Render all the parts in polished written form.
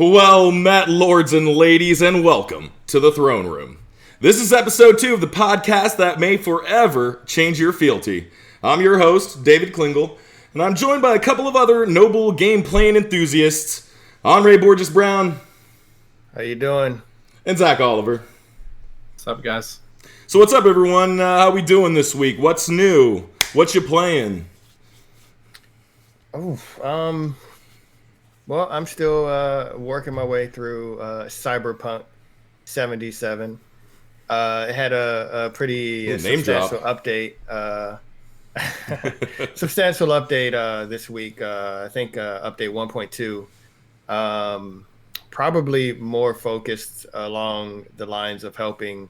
Well met, lords and ladies, and welcome to the Throne Room. This is episode 2 of the podcast that may forever change your fealty. I'm your host, David Klingel, and I'm joined by a couple of other noble game-playing enthusiasts, Anre Borges-Brown. How you doing? And Zach Oliver. What's up, guys? So what's up, everyone? How we doing this week? What's new? What you playing? Well, I'm still working my way through Cyberpunk 77. It had a pretty substantial update. Substantial update this week. I think update 1.2. Probably more focused along the lines of helping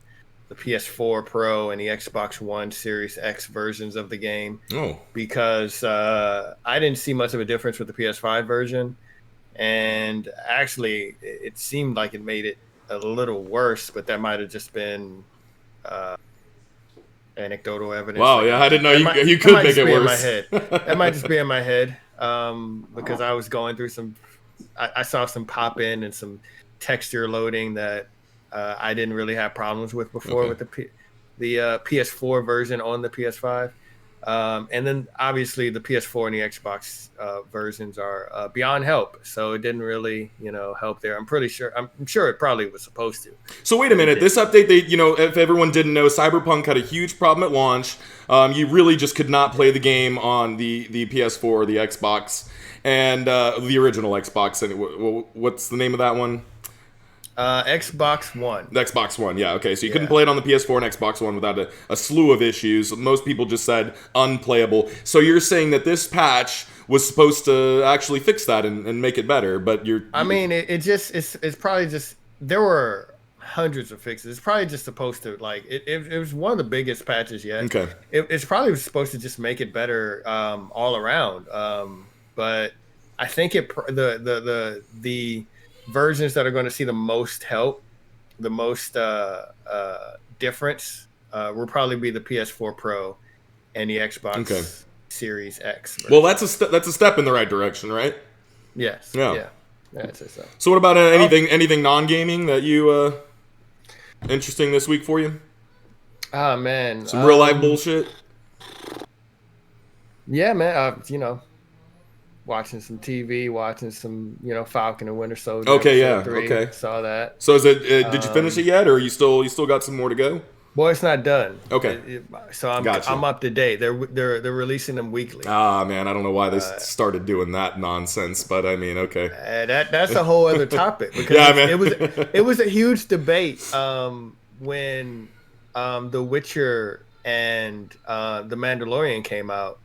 the PS4 Pro and the Xbox One Series X versions of the game. Oh. Because I didn't see much of a difference with the PS5 version. And actually, it seemed like it made it a little worse, but that might have just been anecdotal evidence. Wow, yeah, I didn't know you could make it worse. That might just be in my head because I was going through I saw some pop in and some texture loading that I didn't really have problems with before with the PS4 version on the PS5. And then obviously the PS4 and the Xbox versions are beyond help, so it didn't really, help there. I'm sure it probably was supposed to. So wait a minute, this update, if everyone didn't know, Cyberpunk had a huge problem at launch. You really just could not play the game on the PS4 or the Xbox, and the original Xbox. And what's the name of that one? Xbox One. The Xbox One, yeah, okay. So you couldn't play it on the PS4 and Xbox One without a slew of issues. Most people just said unplayable. So you're saying that this patch was supposed to actually fix that and make it better, but it's probably just, there were hundreds of fixes. It's probably just supposed to, it was one of the biggest patches yet. Okay. It's probably supposed to just make it better all around. But I think the versions that are going to see the most help, the most difference, will probably be the PS4 Pro and the Xbox Series X version. Well, that's a step in the right direction, right? Yes. Yeah. I'd say so. So what about anything non-gaming that you interesting this week for you? Oh man, some real life bullshit. Yeah, man. Watching some TV, watching some, Falcon and Winter Soldier. Okay, yeah, 3, okay. Saw that. So is it? Did you finish it yet, or you still got some more to go? Boy, it's not done. Okay. So I'm up to date. They're releasing them weekly. Ah, man, I don't know why they started doing that nonsense, but I mean, okay. That's a whole other topic because it was a huge debate when The Witcher and The Mandalorian came out.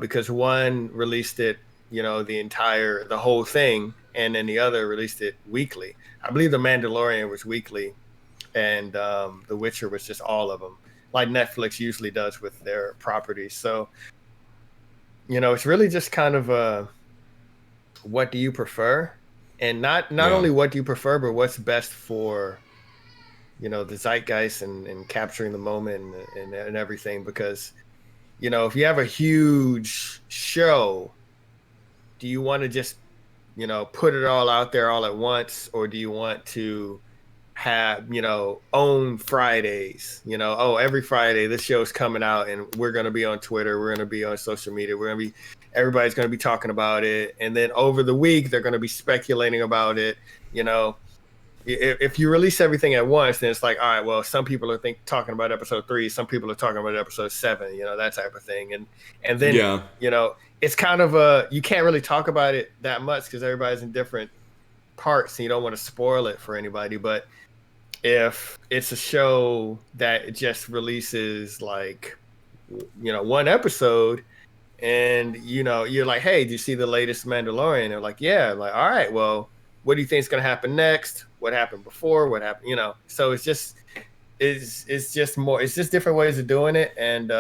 Because one released it, the whole thing, and then the other released it weekly. I believe The Mandalorian was weekly, and The Witcher was just all of them, like Netflix usually does with their properties. So, it's really just kind of what do you prefer, and not only what do you prefer, but what's best for, the zeitgeist and capturing the moment and everything, because if you have a huge show, do you want to just, put it all out there all at once? Or do you want to have, own Fridays? Every Friday this show's coming out and we're going to be on Twitter. We're going to be on social media. Everybody's going to be talking about it. And then over the week, they're going to be speculating about it, If you release everything at once, then it's like, all right, well, some people are talking about episode 3, some people are talking about episode 7, that type of thing. And then, it's kind of you can't really talk about it that much because everybody's in different parts and you don't want to spoil it for anybody. But if it's a show that just releases one episode and, you're like, hey, do you see the latest Mandalorian? They're like, yeah. I'm like, all right, well, what do you think is going to happen next? What happened before? What happened? So it's just different ways of doing it. And,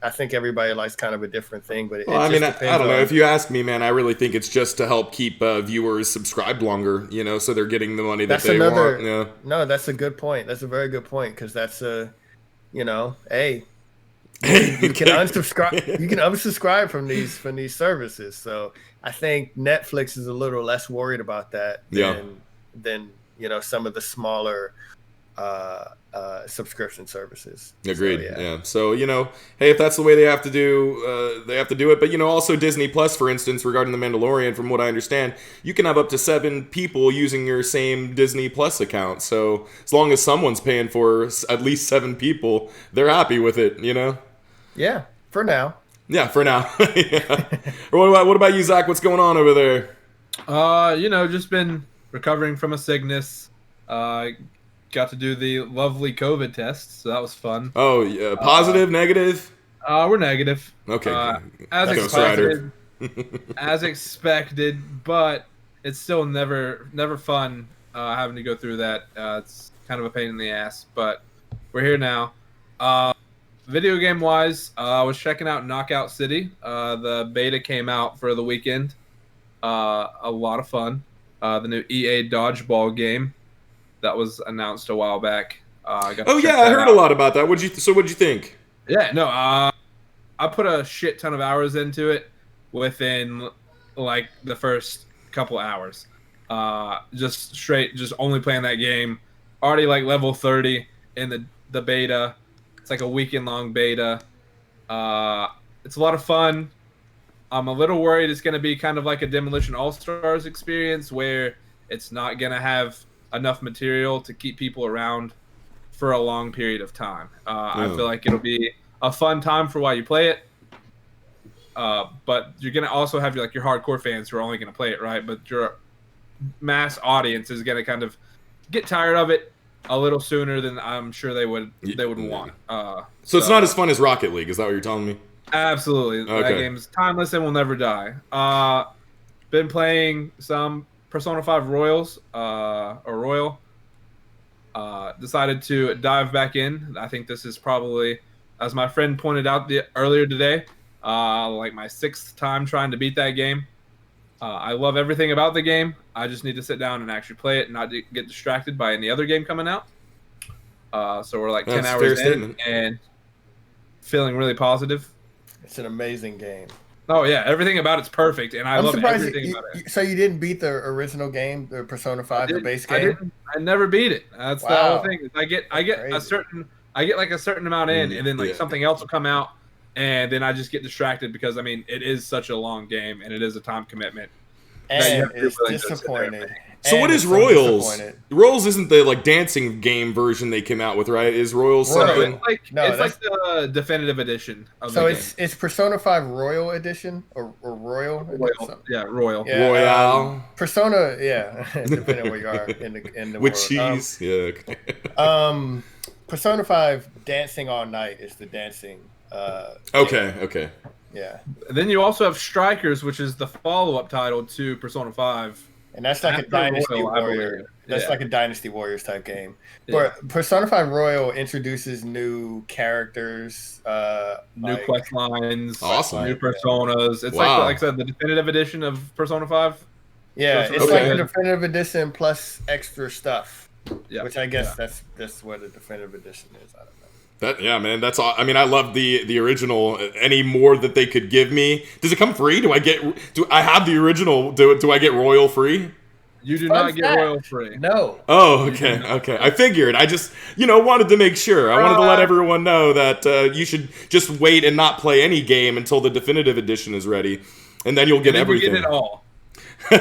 I think everybody likes kind of a different thing, but I don't know. If you ask me, man, I really think it's just to help keep viewers subscribed longer, so they're getting the money that they want. Yeah. No, that's a good point. That's a very good point. Cause that's hey, you can unsubscribe. You can unsubscribe from these services. So I think Netflix is a little less worried about that than some of the smaller subscription services. Agreed. So, yeah. So hey, if that's the way they have to do it. But also Disney Plus, for instance, regarding the Mandalorian, from what I understand, you can have up to 7 people using your same Disney Plus account. So as long as someone's paying for at least 7 people, they're happy with it. Yeah, for now. Yeah, for now. Yeah. What about you, Zach? What's going on over there? Just been recovering from a sickness. Got to do the lovely COVID test, so that was fun. Oh, yeah. Positive, negative? We're negative. Okay. As expected. As expected, but it's still never fun having to go through that. It's kind of a pain in the ass, but we're here now. Video game wise, I was checking out Knockout City. The beta came out for the weekend. A lot of fun. The new EA Dodgeball game that was announced a while back. I heard a lot about that. What'd you think? Yeah, no, I put a shit ton of hours into it within like the first couple hours. Just only playing that game. Already like level 30 in the beta. It's like a weekend long beta. It's a lot of fun. I'm a little worried it's going to be kind of like a Demolition All-Stars experience where it's not going to have enough material to keep people around for a long period of time. I feel like it'll be a fun time for while you play it. But you're going to also have your hardcore fans who are only going to play it, right? But your mass audience is going to kind of get tired of it a little sooner than I'm sure they would want. So it's not as fun as Rocket League, is that what you're telling me? Absolutely. Okay. That game's timeless and will never die. Been playing some Persona 5 Royals, or Royal. Decided to dive back in. I think this is probably, as my friend pointed out earlier today, like my 6th time trying to beat that game. I love everything about the game. I just need to sit down and actually play it and not get distracted by any other game coming out. So we're like 10 hours in and feeling really positive. It's an amazing game. Oh, yeah. Everything about it's perfect, and I love everything about it. So you didn't beat the original game, the Persona 5, the base game? I never beat it. That's the whole thing. I get a certain amount in, and then something else will come out, and then I just get distracted because, it is such a long game, and it is a time commitment. And it's disappointing. So what is Royals? Royals isn't the dancing game version they came out with, right? Is Royals something? It's like the definitive edition of the game. So it's Persona 5 Royal Edition or Royal? Yeah, Royal. Yeah, Royale. Persona, yeah, depending on where you are in the with world. Cheese, yeah. Persona 5 Dancing All Night is the dancing. Okay. Yeah. Then you also have Strikers, which is the follow-up title to Persona 5. And that's like a Dynasty Warrior. That's like a Dynasty Warriors type game. Yeah. But Persona 5 Royal introduces new characters, new quest lines, awesome, new personas. It's like I said, the definitive edition of Persona 5. Yeah, it's like a definitive edition plus extra stuff. Yeah. Which I guess that's what a definitive edition is. I don't know. Man, that's all. I love the original. Any more that they could give me? Does it come free? Do I have the original? Do I get Royal free? You do not get Royal free. No. Oh, okay. I figured. I just wanted to make sure. I wanted to let everyone know that you should just wait and not play any game until the definitive edition is ready, and then you'll get everything. You get it all. You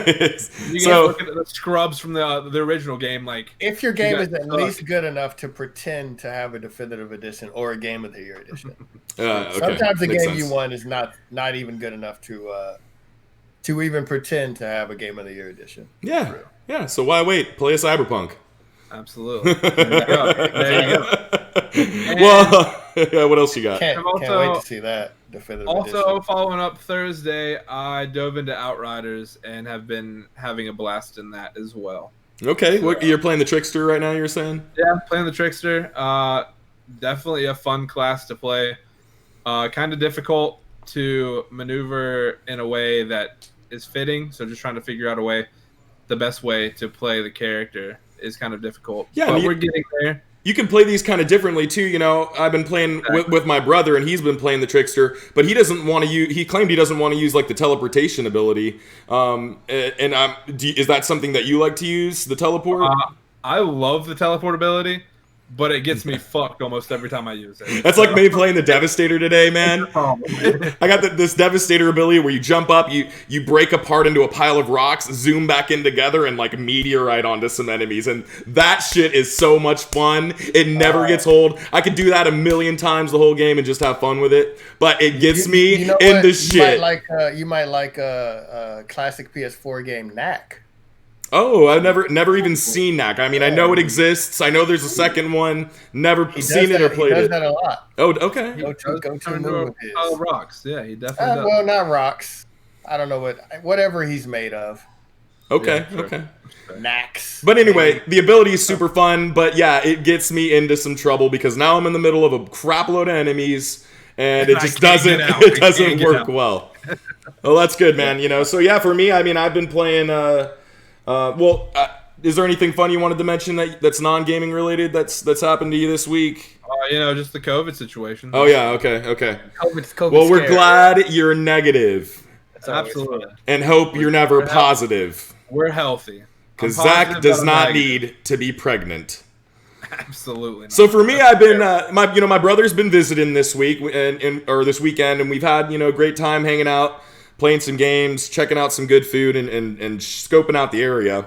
can look at the scrubs from the original game. If your game is at least good enough to pretend to have a definitive edition or a game of the year edition. Sometimes the game you want is not even good enough to even pretend to have a game of the year edition. Yeah. So why wait? Play a Cyberpunk. Absolutely. There you go. Well, what else you got? Can't wait to see that. Also, following up Thursday, I dove into Outriders and have been having a blast in that as well. Okay, you're playing the Trickster right now, you were saying? Yeah, playing the Trickster. Definitely a fun class to play. Kind of difficult to maneuver in a way that is fitting, so just trying to figure out the best way to play the character is kind of difficult. Yeah, but we're getting there. you can play these kind of differently too. You know, I've been playing with my brother, and he's been playing the Trickster, but he doesn't want to use. He claimed he doesn't want to use like the teleportation ability. Is that something that you like to use, the teleport? I love the teleport ability, but it gets me fucked almost every time I use it. That's like me playing the Devastator today, man. I got this Devastator ability where you jump up, you break apart into a pile of rocks, zoom back in together, and like meteorite onto some enemies. And that shit is so much fun. It never gets old. I could do that 1,000,000 times the whole game and just have fun with it. But it gets me in the shit. You might like a classic PS4 game, Knack. Oh, I've never even seen Knack. I mean, I know it exists. I know there's a second one. Never seen it or played it. He does that a lot. Oh, okay. Go to move with his. Oh, rocks. Yeah, he definitely does. Well, not rocks. I don't know whatever he's made of. Okay, yeah, sure. okay. Knacks. But anyway, the ability is super fun, but yeah, it gets me into some trouble because now I'm in the middle of a crap load of enemies, and it just doesn't work well. Well, that's good, man. You know, so yeah, for me, I mean, I've been playing. Is there anything fun you wanted to mention that's non-gaming related that's happened to you this week? Just the COVID situation. Oh yeah, okay. COVID Well, we're glad you're negative. Absolutely. And hope you're never positive. We're healthy. Because Zach does not need to be pregnant. Absolutely not. So for me, I've been my brother's been visiting this week or this weekend, and we've had a great time hanging out, playing some games, checking out some good food, and scoping out the area.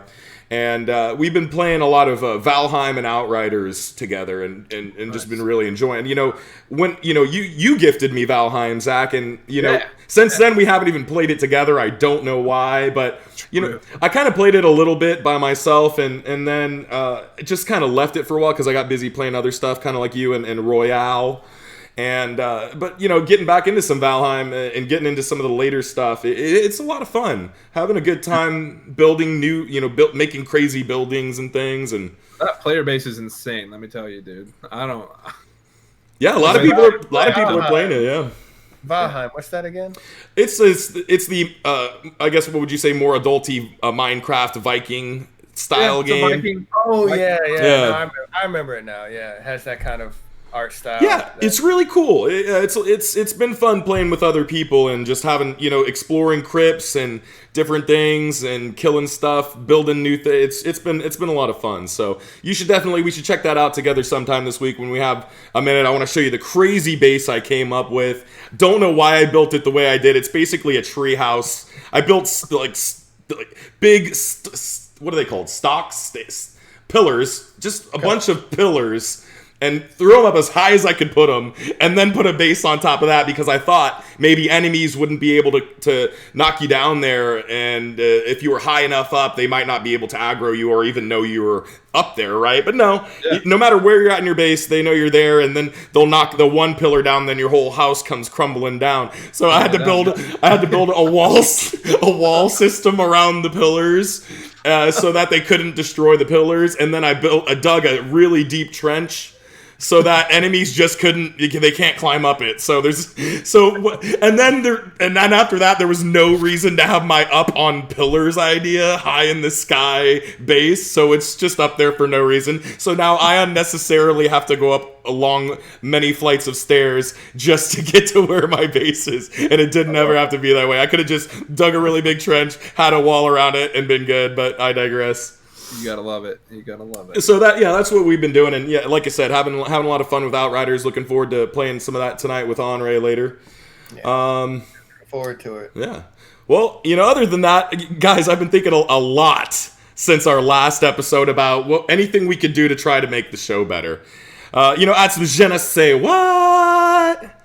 And we've been playing a lot of Valheim and Outriders together, and just been really enjoying. When you gifted me Valheim, Zach, and since then we haven't even played it together. I don't know why, but I kind of played it a little bit by myself, and then just kind of left it for a while because I got busy playing other stuff, kind of like you and Royale. And but getting back into some Valheim and getting into some of the later stuff, it's a lot of fun. Having a good time building new, making crazy buildings and things. And that player base is insane. Let me tell you, dude. Yeah, a lot of people are playing it. Yeah. Valheim, what's that again? It's the I guess what would you say, more adulty Minecraft Viking style game. Viking. Oh yeah. No, I remember it now. Yeah, it has that kind of art style. Yeah, it's really cool. It's been fun playing with other people and just having exploring crypts and different things and killing stuff, building new things. It's been a lot of fun. So we should check that out together sometime this week when we have a minute. I want to show you the crazy base I came up with. Don't know why I built it the way I did. It's basically a tree house. I built like big what are they called? Pillars, just a bunch of pillars. And threw them up as high as I could put them, and then put a base on top of that because I thought maybe enemies wouldn't be able to knock you down there, and if you were high enough up, they might not be able to aggro you or even know you were up there, right? But no, no matter where you're at in your base, they know you're there, and then they'll knock the one pillar down, then your whole house comes crumbling down. So I had to build a wall system around the pillars so that they couldn't destroy the pillars, and then I dug a really deep trench so that enemies just they can't climb up it. And then after that, there was no reason to have my up on pillars idea high in the sky base, so it's just up there for no reason. So now I unnecessarily have to go up along many flights of stairs just to get to where my base is, and it didn't ever have to be that way. I could have just dug a really big trench, had a wall around it, and been good, but I digress. You gotta love it. So that's what we've been doing, and yeah, like I said, having a lot of fun with Outriders. Looking forward to playing some of that tonight with Anre later. Yeah. Looking forward to it. Yeah. Well, other than that, guys, I've been thinking a lot since our last episode about anything we could do to try to make the show better. At the Je ne sais what.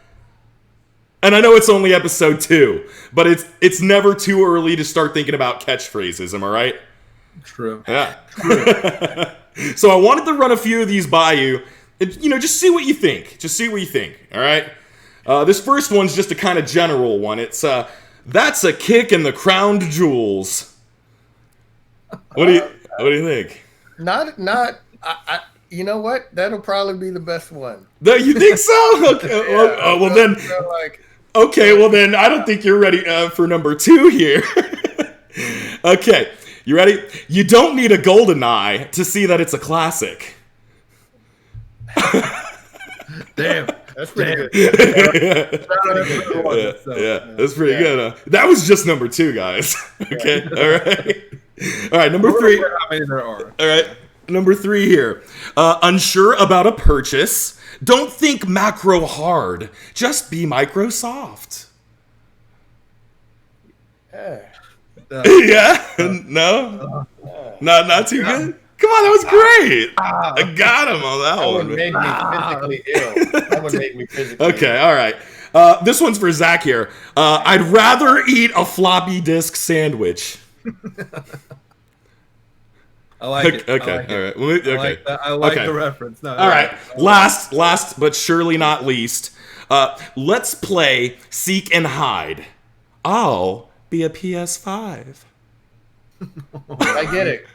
And I know it's only episode 2, but it's never too early to start thinking about catchphrases. Am I right? True. Yeah. So I wanted to run a few of these by you, and, just see what you think. All right. This first one's just a kind of general one. It's that's a kick in the crown jewels. What do you think? Not. You know what? That'll probably be the best one. No, you think so? Okay. Well, then. Okay. Well, then I don't think you're ready for number 2 here. Okay. You ready? You don't need a golden eye to see that it's a classic. Damn, that's pretty good. That's pretty good. Huh? That was just number 2, guys. Okay, all right, number 3. How many there are? All right, number 3 here. Unsure about a purchase. Don't think macro hard. Just be Microsoft. Yeah? No? Not too good? Come on, that was great. I got him on that one. That would make me physically ill. That would make me physically ill. Okay, all right. This one's for Zach here. I'd rather eat a floppy disk sandwich. I like it. Okay, all right. Okay. I like the reference. No, all right. Last but surely not least, let's play Seek and Hide. I'll be a PS5. I get it.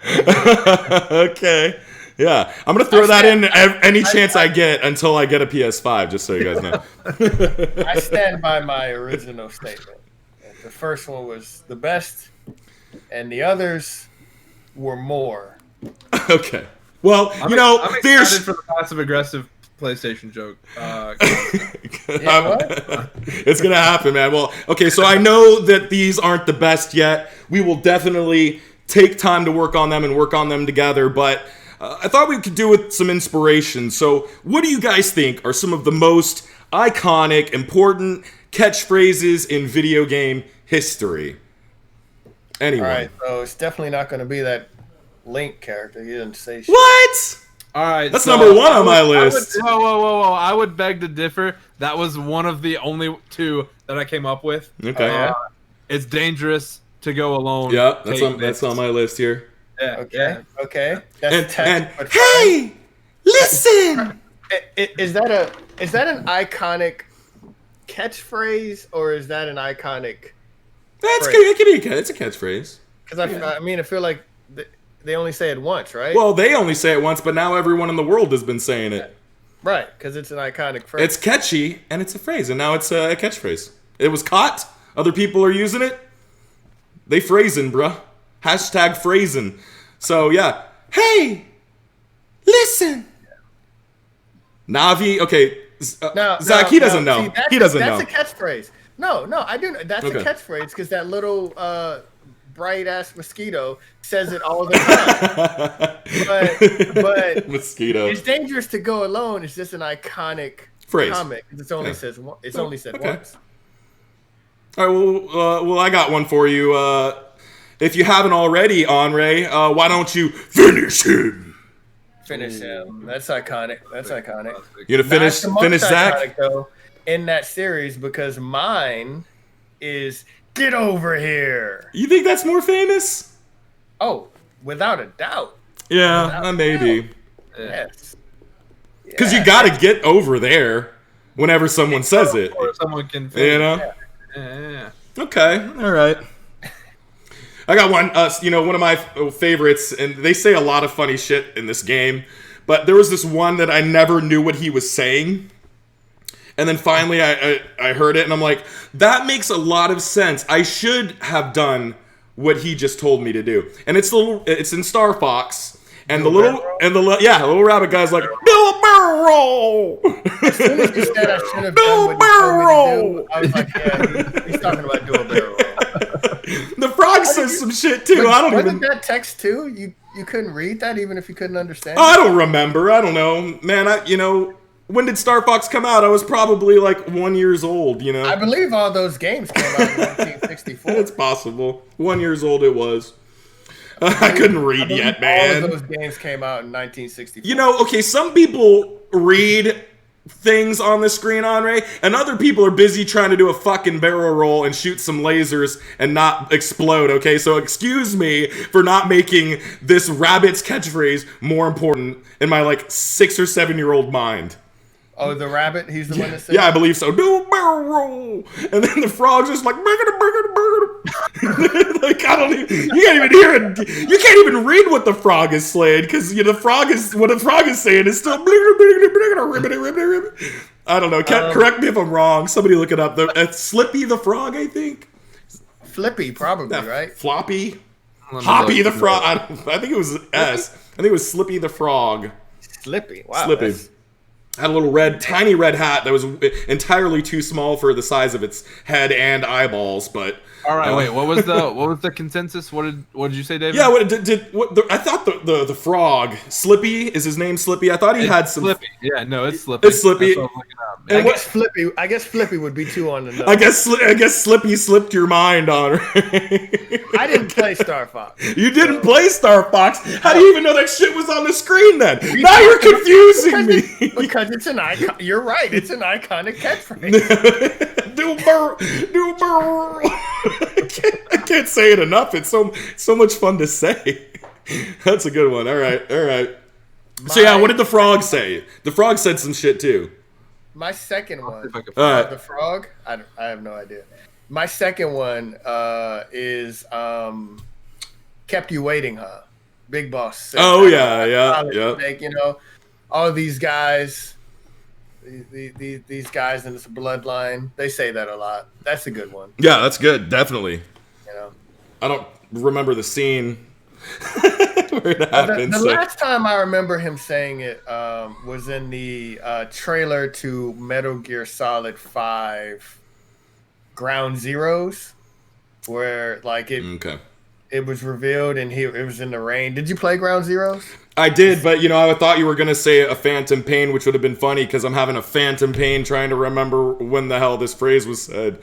Okay. Yeah. I'm going to throw that in any chance I get until I get a PS5, just so you guys know. I stand by my original statement. The first one was the best, and the others were more. Okay. Well, I'm excited for the passive-aggressive PlayStation joke. It's gonna happen, man. Well, okay, so I know that these aren't the best yet. We will definitely take time to work on them and work on them together, but I thought we could do with some inspiration. So what do you guys think are some of the most iconic, important catchphrases in video game history? Anyone? All right, so it's definitely not going to be that Link character. You didn't say shit. What? All right, that's number 1 on my list. Whoa! I would beg to differ. That was one of the only 2 that I came up with. Okay. It's dangerous to go alone. Yeah, that's on my list here. Yeah. Okay. That's and hey, listen. Is that an iconic catchphrase, or is that an iconic? It's a catchphrase. Because I feel like they only say it once, right? Well, they only say it once, but now everyone in the world has been saying it. Right, because it's an iconic phrase. It's catchy, and it's a phrase, and now it's a catchphrase. It was caught. Other people are using it. They phrasing, bruh. Hashtag phrasing. So, yeah. Hey, listen. Navi, okay. Zach, he doesn't know. He doesn't know. That's a catchphrase. No, I do know. That's a catchphrase because that little bright-ass mosquito says it all the time. but mosquito. It's dangerous to go alone. It's just an iconic phrase. Comic. It's only only said once. All right, well, I got one for you. If you haven't already, Anre, why don't you finish him? Finish him. That's iconic. You gonna finish Zach? Though, in that series, because mine is "Get over here." You think that's more famous? Oh, without a doubt. Yeah, maybe. Yes. Because you got to get over there whenever someone says it. Or someone can. You know. Yeah. Okay. All right. I got one. One of my favorites, and they say a lot of funny shit in this game. But there was this one that I never knew what he was saying. And then finally I heard it, and I'm like, that makes a lot of sense. I should have done what he just told me to do. And it's in Star Fox, and the little rabbit guy's like, "Bill Barrel." As soon as you said I should have done what you told me to do, I was like, yeah, he's talking about doing barrel roll. The frog says some shit too. Wasn't that text too? You couldn't read that even if you couldn't understand. I don't remember. I don't know, man. When did Star Fox come out? I was probably like 1 year old, I believe all those games came out in 1964. It's possible. 1 year old it was. I couldn't read yet, man. All of those games came out in 1964. Okay, some people read things on the screen, Anre, and other people are busy trying to do a fucking barrel roll and shoot some lasers and not explode, okay? So excuse me for not making this rabbit's catchphrase more important in my, 6 or 7 year old mind. Oh, the rabbit? He's the one that said I believe so. Do a barrel roll. And then the frog's just like, burger. I don't even, you can't even hear it. You can't even read what the frog is saying because what the frog is saying is still I don't know. Correct me if I'm wrong. Somebody look it up. Slippy the frog, I think. Flippy, probably, right? Floppy. Hoppy the frog. I think it was S. I think it was Slippy the frog. Slippy. Wow. Slippy. Had a little tiny red hat that was entirely too small for the size of its head and eyeballs. But all right, wait. What was the consensus? What did you say, David? Yeah, I thought the frog Slippy, is his name Slippy? I thought he had some Slippy. Yeah, no, it's Slippy. It's Slippy. I guess Flippy would be too on the nose. I guess Slippy slipped your mind on her. I didn't play Star Fox. You didn't play Star Fox? How do you even know that shit was on the screen then? Now you're confusing me. Because it's an icon. You're right. It's an iconic catchphrase. Do burr. I can't say it enough. It's so much fun to say. That's a good one. All right. So yeah, what did the frog say? The frog said some shit too. My second one, the frog. I have no idea. My second one is kept you waiting, huh? Big Boss. Said, yeah. Snake, you know, all these guys. These guys in this bloodline, they say that a lot. That's a good one. Yeah, that's good. Definitely. You know, I don't remember the scene where it happened. The last time I remember him saying it was in the trailer to Metal Gear Solid 5 Ground Zeroes, where like it was revealed and it was in the rain. Did you play Ground Zeroes? I did, but I thought you were going to say a phantom pain, which would have been funny because I'm having a phantom pain trying to remember when the hell this phrase was said.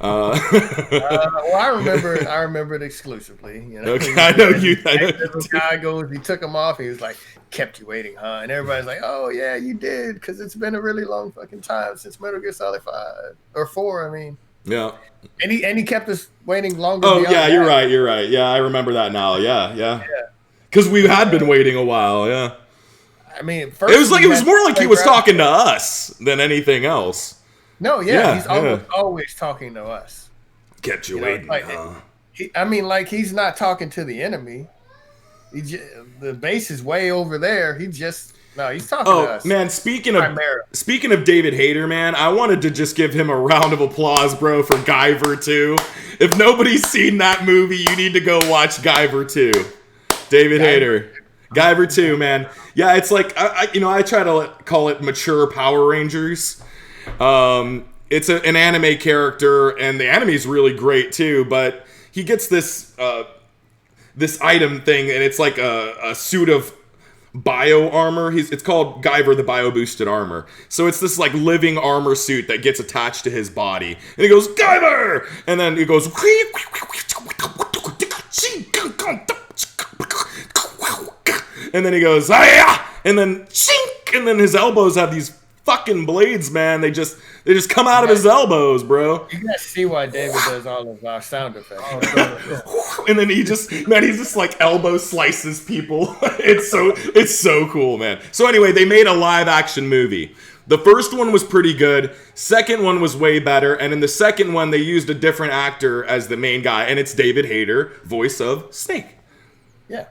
Well, I remember it exclusively. You know? Okay, I know you. This guy goes, he took him off. He was like, "Kept you waiting, huh?" And everybody's like, "Oh yeah, you did," because it's been a really long fucking time since Metal Gear Solid 5 or 4. I mean, yeah. And he kept us waiting longer. Oh yeah, you're right. Yeah, I remember that now. Yeah. Because we had been waiting a while. Yeah. I mean, it was more like he was talking to us than anything else. No, he's always talking to us. Kept you waiting. He's not talking to the enemy. The base is way over there. He's talking to us. Oh man, speaking of David Hayter, man, I wanted to just give him a round of applause, bro, for Guyver 2. If nobody's seen that movie, you need to go watch Guyver 2. David Hayter. Guyver 2, man. Yeah, it's like I try to call it mature Power Rangers. It's an anime character, and the anime is really great too. But he gets this item thing, and it's like a suit of bio armor. It's called Guyver the Bio Boosted Armor. So it's this like living armor suit that gets attached to his body, and he goes Guyver, and then he goes. And then he goes, ah! And then shink! And then his elbows have these fucking blades, man. They just come out of his elbows, bro. You guys see why David does all of our sound effects. And then he just like elbow slices people. It's so cool, man. So anyway, they made a live action movie. The first one was pretty good. Second one was way better. And in the second one, they used a different actor as the main guy. And it's David Hayter, voice of Snake. Yeah.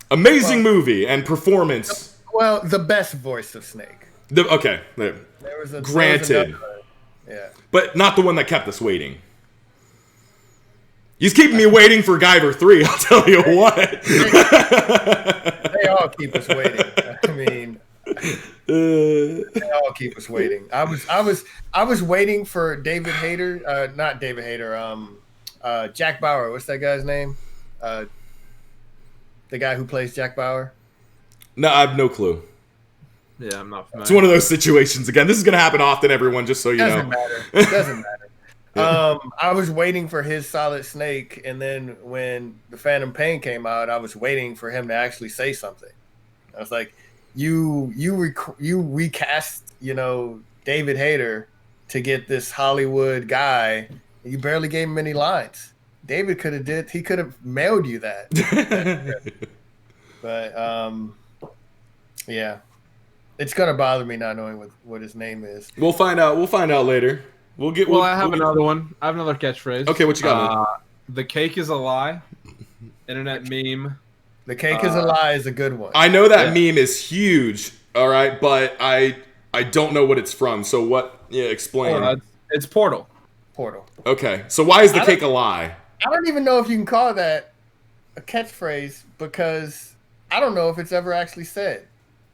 Amazing movie and performance. Well, the best voice of Snake. Granted. Yeah. But not the one that kept us waiting. He's keeping me waiting for Guyver 3, I'll tell you what. They all keep us waiting. I mean, they all keep us waiting. I was waiting for David Hayter, not David Hayter, Jack Bauer. What's that guy's name? The guy who plays Jack Bauer? No, I have no clue. Yeah, I'm not familiar. It's one of those situations. Again, this is going to happen often, everyone, just so you know. It doesn't matter. I was waiting for his Solid Snake, and then when the Phantom Pain came out, I was waiting for him to actually say something. I was like, you recast, David Hayter to get this Hollywood guy, and you barely gave him any lines. David could have mailed you that. But yeah, it's gonna bother me not knowing what his name is. We'll find out later. I have another one. I have another catchphrase. Okay, what you got? The cake is a lie. Internet meme. The cake is a lie is a good one. I know that meme is huge. All right, but I don't know what it's from. So what? Yeah, explain. It's Portal. Okay, so why is the cake a lie? I don't even know if you can call that a catchphrase because I don't know if it's ever actually said.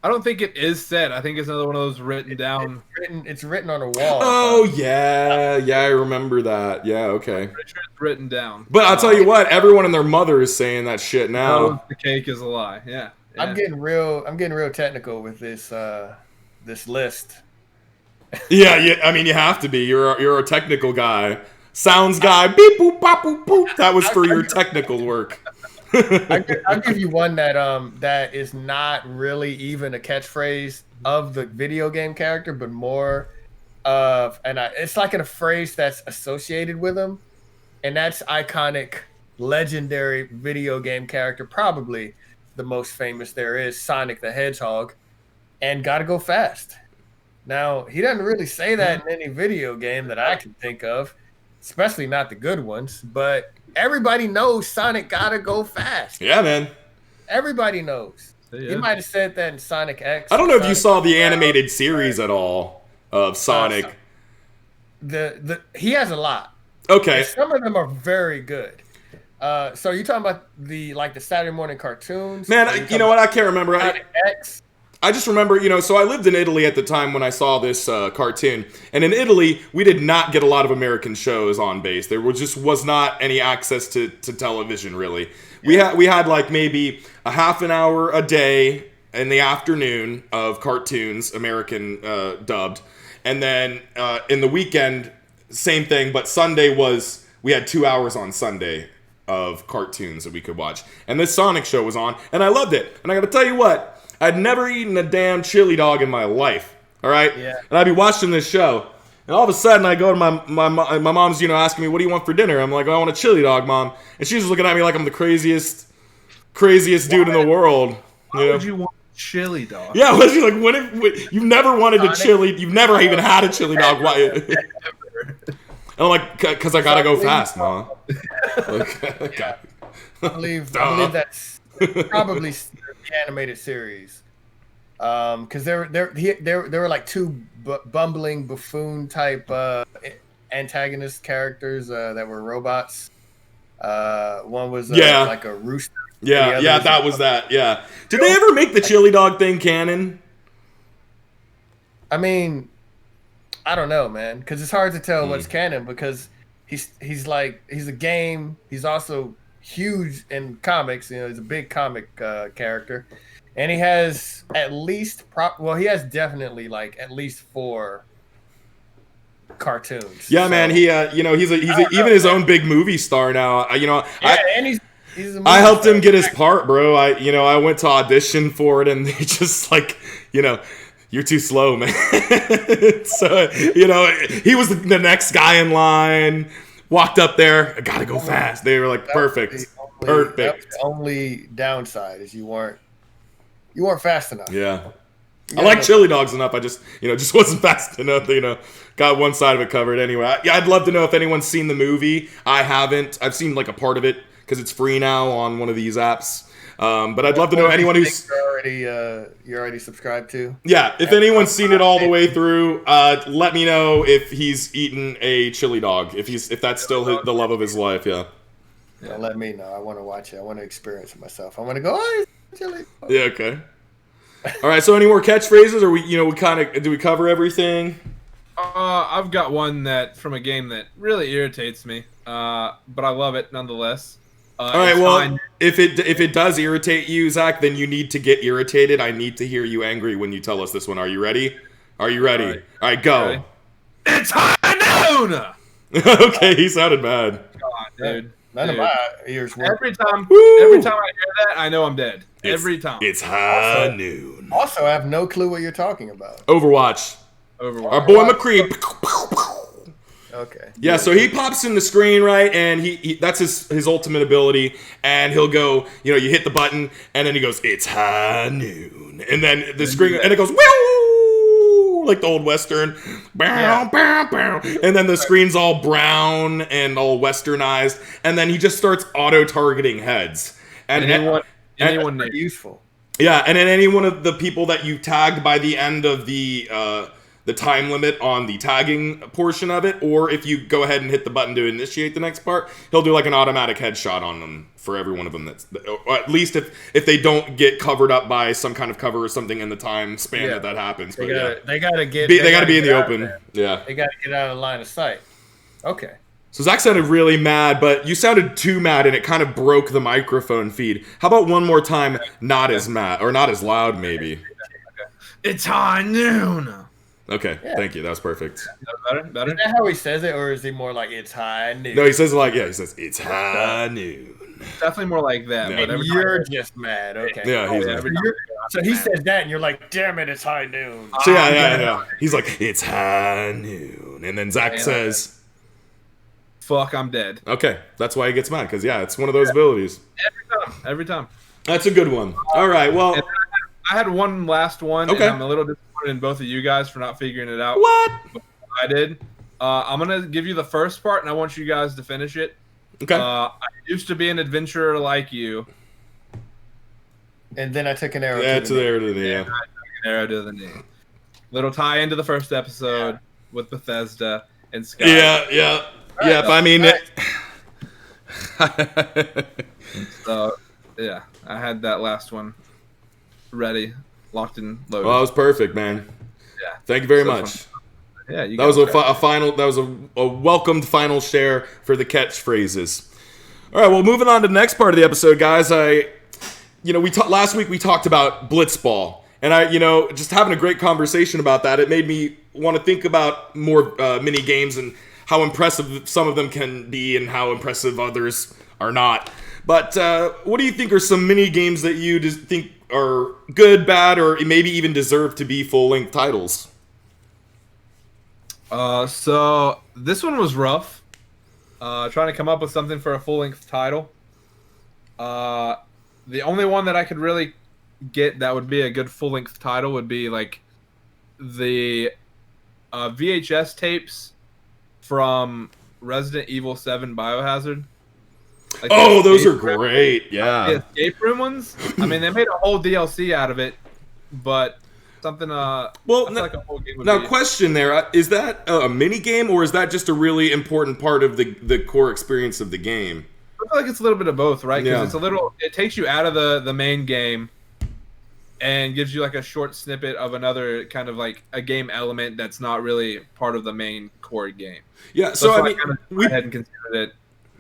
I don't think it is said. I think it's another one of those written down. It's written on a wall. Oh yeah, I remember that. Yeah, okay. I'm pretty sure it's written down. But I'll tell you what, everyone and their mother is saying that shit now. The cake is a lie. Yeah. I'm getting real technical with this this list. Yeah. I mean, you have to be. You're a technical guy. Sounds guy. Beep boop bop boop boop. That was for your technical work. I'll give you one that is not really even a catchphrase of the video game character, but more of it's like a phrase that's associated with him, and that's iconic, legendary video game character, probably the most famous there is, Sonic the Hedgehog, and gotta go fast. Now, he doesn't really say that in any video game that I can think of, especially not the good ones, but everybody knows Sonic gotta go fast. Yeah, man. Everybody knows. Yeah. He might have said that in Sonic X. I don't know if you saw the animated series at all of Sonic. He has a lot. Okay. And some of them are very good. So you're talking about the Saturday morning cartoons? Man, you know what? I can't remember. Sonic X. I just remember, so I lived in Italy at the time when I saw this cartoon. And in Italy, we did not get a lot of American shows on base. There was not any access to television, really. Yeah. We had like maybe a half an hour a day in the afternoon of cartoons, American dubbed. And then in the weekend, same thing, but we had 2 hours on Sunday of cartoons that we could watch. And this Sonic show was on, and I loved it. And I gotta tell you what, I'd never eaten a damn chili dog in my life, all right? Yeah. And I'd be watching this show, and all of a sudden I go to my mom's, asking me, what do you want for dinner? I'm like, I want a chili dog, Mom. And she's just looking at me like I'm the craziest dude in the world. Why would you want a chili dog? Yeah, she's like, what if you've never wanted a chile, you've never even had a chili dog. Why? And I'm like, because I gotta go fast, Mom. I believe that's probably the animated series, because there were like two bumbling buffoon type antagonist characters that were robots. One was like a rooster. Yeah, that was that. Yeah. Did they ever make the chili dog thing canon? I mean, I don't know, man, because it's hard to tell what's canon, because he's a game. He's also huge in comics. He's a big comic character, and he has at least he has definitely like at least 4 cartoons. Yeah, so, man. He's even his own big movie star now. And he's I helped him get his part, bro. I went to audition for it, and they just like, you're too slow, man. So, he was the next guy in line. Walked up there, I gotta go fast. They were like, perfect. Perfect. That's the only downside is you weren't fast enough. Yeah. I like chili dogs enough. I just wasn't fast enough. Got one side of it covered anyway. I'd love to know if anyone's seen the movie. I haven't. I've seen like a part of it because it's free now on one of these apps. But I'd love to know anyone who's you're already subscribed to. Yeah, if anyone's seen it all the way through, let me know if he's eaten a chili dog. If that's still the love of his life. Yeah. Yeah, let me know. I want to watch it. I want to experience it myself. I want to go. Oh, chili. Yeah. Okay. All right. So, any more catchphrases, or do we cover everything? I've got one that from a game that really irritates me, but I love it nonetheless. All right, well, if it does irritate you, Zach, then you need to get irritated. I need to hear you angry when you tell us this one. Are you ready? Are you ready? All right, go. Ready? It's high noon! Okay, he sounded bad. Come on, dude. None of my ears work. Every time I hear that, I know I'm dead. Every time. It's high noon. Also, I have no clue what you're talking about. Overwatch. Our boy McCree. Okay. Yeah, so he pops in the screen, right, and he that's his ultimate ability, and he'll go, you hit the button, and then he goes, it's high noon, and then the screen, and it goes, woo, like the old Western, bow, bow, bow, and then the screen's all brown and all Westernized, and then he just starts auto-targeting heads. And anyone useful. Yeah, and then any one of the people that you tagged by the end of the the time limit on the tagging portion of it, or if you go ahead and hit the button to initiate the next part, he'll do like an automatic headshot on them for every one of them. Or at least if they don't get covered up by some kind of cover or something in the time span that happens. They but gotta be in the open. Yeah, they gotta get out of line of sight. Okay. So Zach sounded really mad, but you sounded too mad, and it kind of broke the microphone feed. How about one more time, not as mad, or not as loud, maybe? It's high noon. Okay, thank you. That was perfect. Better? Is that how he says it, or is he more like it's high noon? No, he says it's high noon. Definitely more like that. Yeah. But You're just mad. Okay. Yeah, so he says that, and you're like, damn it, it's high noon. So yeah. He's like, it's high noon. And then Zach says, fuck, I'm dead. Okay, that's why he gets mad, because it's one of those abilities. Every time. That's a good one. All right, well. I had one last one, okay. And I'm a little disappointed in both of you guys for not figuring it out. What? I did. I'm going to give you the first part, and I want you guys to finish it. Okay. I used to be an adventurer like you. And then I took an arrow to the arrow to the knee. I took an arrow to the knee. Little tie into the first episode with Bethesda and Sky. Yeah. I mean... So, yeah, I had that last one ready, locked and loaded. Well, that was perfect, man. Yeah. Thank you very much. Yeah, that was a final. That was a welcomed final share for the catchphrases. All right, well, moving on to the next part of the episode, guys. Last week we talked about Blitzball, and just having a great conversation about that. It made me want to think about more mini games and how impressive some of them can be and how impressive others are not. But what do you think are some mini games that you just think are good, bad, or maybe even deserve to be full-length titles? So this one was rough. Trying to come up with something for a full-length title. The only one that I could really get that would be a good full-length title would be like the VHS tapes from Resident Evil 7 Biohazard. Like those are great. Yeah. The escape room ones. I mean, they made a whole DLC out of it, but something. Like a whole game would be. Question there: is that a mini game, or is that just a really important part of the core experience of the game? I feel like it's a little bit of both, right? Because Yeah. it takes you out of the main game and gives you like a short snippet of another kind of like a game element that's not really part of the main core game. Yeah. So I mean, we hadn't considered it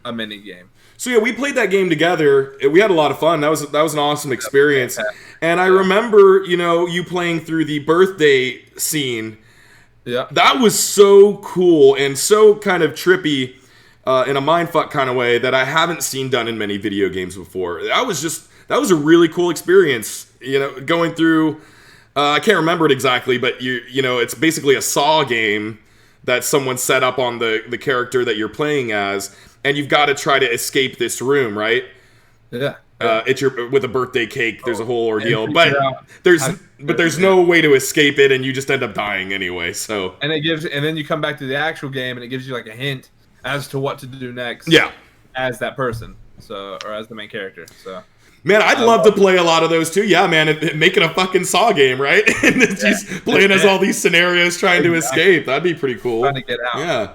a mini game. So yeah, we played that game together. We had a lot of fun. That was an awesome experience. And I remember, you playing through the birthday scene. Yeah. That was so cool and so kind of trippy in a mindfuck kind of way that I haven't seen done in many video games before. That was a really cool experience. Going through I can't remember it exactly, but it's basically a Saw game that someone set up on the character that you're playing as. And you've got to try to escape this room, right? Yeah. It's with a birthday cake. There's a whole ordeal, but there's no way to escape it, and you just end up dying anyway. So and then you come back to the actual game, and it gives you like a hint as to what to do next. Yeah. As that person, or as the main character. So. Man, I'd love to play a lot of those too. Yeah, man, make it a fucking Saw game, right? And just playing as all these scenarios trying to escape. That'd be pretty cool. Trying to get out. Yeah.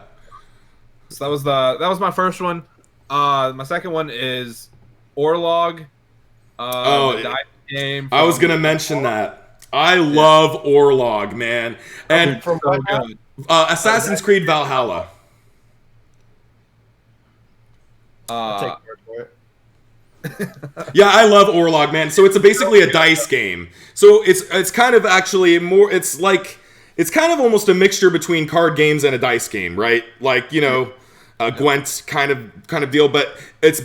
So that was my first one. My second one is Orlog. The dice game. I was gonna mention that. I love Orlog, man, and from Assassin's Creed Valhalla. I'll take word for it. Yeah, I love Orlog, man. So it's basically a dice game. So it's kind of actually more. It's kind of almost a mixture between card games and a dice game, right? Like Gwent kind of deal, but it's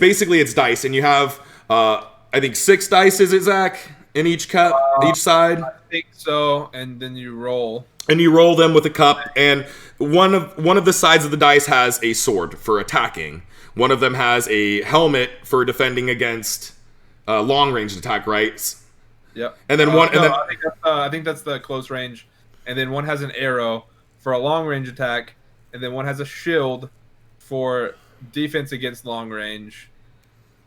dice, and you have I think 6 dice, is it, Zach, in each cup, each side? I think so, and then you roll. And you roll them with a cup, and one of the sides of the dice has a sword for attacking. One of them has a helmet for defending against long range attack, right? Yep. And then I think that's the close range, and then one has an arrow for a long range attack, and then one has a shield for defense against long range.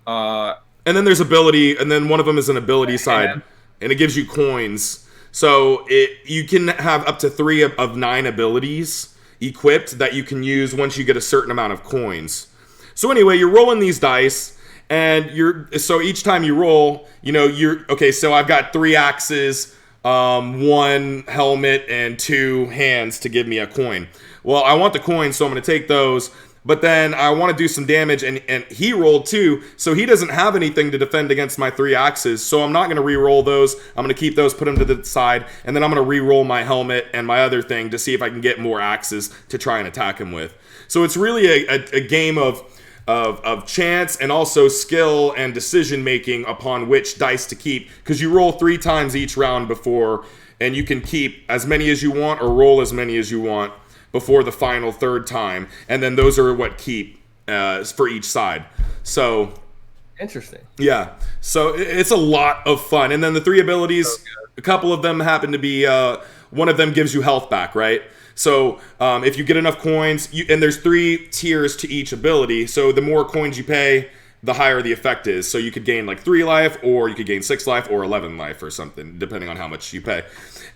And then there's ability, and then one of them is an ability side, and it gives you coins. So you can have up to 3 of 9 abilities equipped that you can use once you get a certain amount of coins. So anyway, you're rolling these dice, and so each time you roll, so I've got 3 axes, 1 helmet, and 2 hands to give me a coin. Well, I want the coins, so I'm going to take those. But then I want to do some damage, and he rolled 2, so he doesn't have anything to defend against my 3 axes, so I'm not going to re-roll those. I'm going to keep those, put them to the side, and then I'm going to re-roll my helmet and my other thing to see if I can get more axes to try and attack him with. So it's really a game of chance and also skill and decision-making upon which dice to keep, because you roll 3 times each round before, and you can keep as many as you want or roll as many as you want before the final 3rd time, and then those are what keep for each side. So interesting. Yeah, so it's a lot of fun. And then the 3 abilities, a couple of them happen to be one of them gives you health back, right? So if you get enough coins, and there's 3 tiers to each ability, so the more coins you pay, the higher the effect is. So you could gain like 3 life, or you could gain 6 life, or 11 life, or something, depending on how much you pay.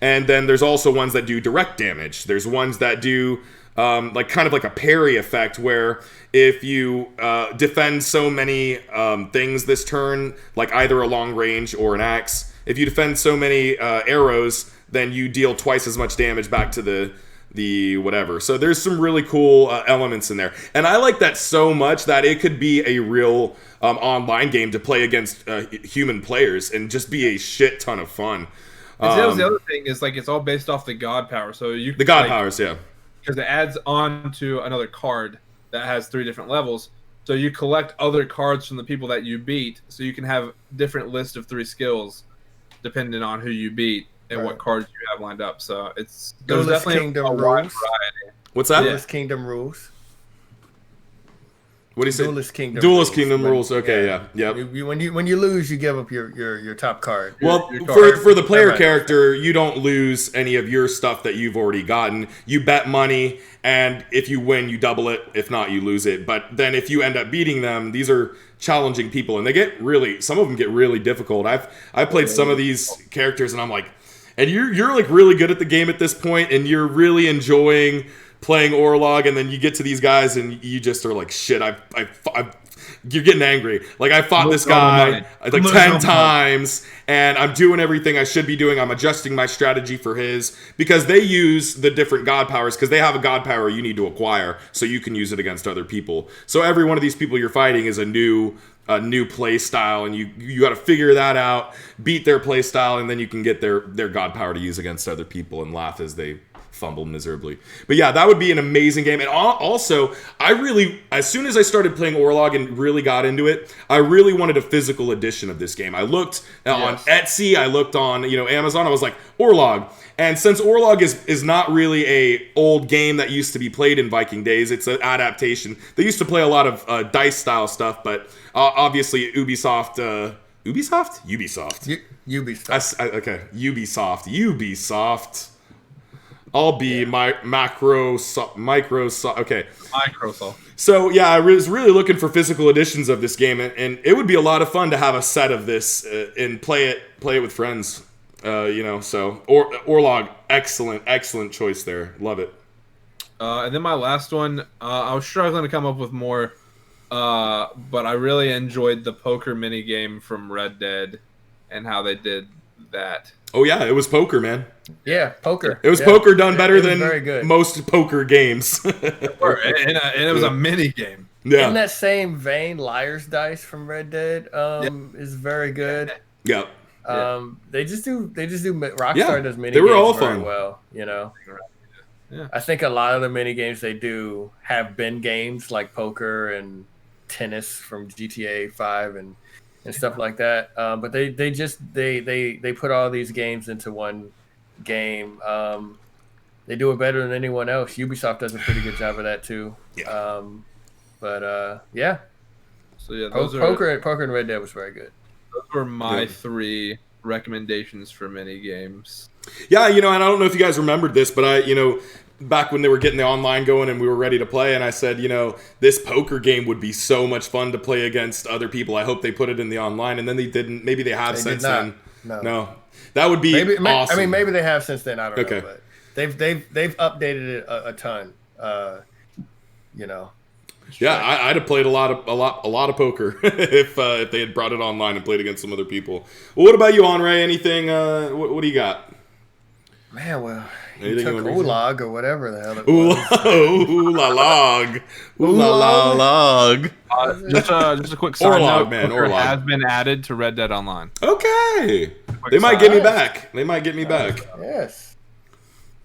And then there's also ones that do direct damage. There's ones that do kind of like a parry effect, where if you defend so many things this turn, like either a long range or an axe, if you defend so many arrows, then you deal twice as much damage back to the whatever. So there's some really cool elements in there. And I like that so much that it could be a real online game to play against human players and just be a shit ton of fun. The other thing is, like, it's all based off the god power. So the god powers, yeah. Because it adds on to another card that has 3 different levels. So you collect other cards from the people that you beat, so you can have different list of 3 skills depending on who you beat and what cards you have lined up. So there's definitely a wide variety. What's that? Duelist Kingdom rules. What do you say? Duelist Kingdom rules. Okay, yeah. When you lose, you give up your top card. Well, for the player character, you don't lose any of your stuff that you've already gotten. You bet money, and if you win, you double it. If not, you lose it. But then if you end up beating them, these are challenging people, and some of them get really difficult. I've played some of these characters, and I'm like, and you're like really good at the game at this point, and you're really enjoying playing Orlog, and then you get to these guys and you just are like, shit, you're getting angry. Like, I fought this guy like 10 times, and I'm doing everything I should be doing. I'm adjusting my strategy for his, because they use the different god powers, because they have a god power you need to acquire so you can use it against other people. So every one of these people you're fighting is a new play style, and you got to figure that out, beat their play style, and then you can get their god power to use against other people and laugh as they fumble miserably. But yeah, that would be an amazing game. And also, as soon as I started playing Orlog and really got into it, I really wanted a physical edition of this game. I looked on Etsy, I looked on Amazon, I was like, Orlog. And since Orlog is not really a old game that used to be played in Viking days, it's an adaptation. They used to play a lot of dice style stuff, but obviously Ubisoft. Ubisoft. I'll be Microsoft. Okay. Microsoft. So yeah, I was really looking for physical editions of this game, and it would be a lot of fun to have a set of this and play it with friends. So Orlog, excellent choice there. Love it. And then my last one, I was struggling to come up with more, but I really enjoyed the poker mini game from Red Dead and how they did that. Oh yeah, it was poker, man. Yeah, poker. It was poker done better than most poker games. And it was a mini game. Yeah. In that same vein, Liar's Dice from Red Dead is very good. Yeah. They just do Rockstar does mini they were games all very fun. Well, Yeah. I think a lot of the mini games they do have been games like poker and tennis from GTA 5 and stuff like that. But they put all these games into one game. They do it better than anyone else. Ubisoft does a pretty good job of that too. Yeah. So yeah, poker and Red Dead was very good. Those were my 3 recommendations for mini games. Yeah, and I don't know if you guys remembered this, but back when they were getting the online going and we were ready to play, and I said, this poker game would be so much fun to play against other people. I hope they put it in the online, and then they didn't. Maybe they have since then. No. That would be awesome. I mean, maybe they have since then. I don't know, but they've updated it a ton. You know. Yeah, I'd have played a lot of poker if they had brought it online and played against some other people. Well, what about you, Anre? Anything? What do you got? Man, well, you took Oolog or whatever the hell it was. Ooh-la-log. Ooh-la-la-log. Just a quick side note. Orlog has been added to Red Dead Online. Okay. They might get me back. Yes.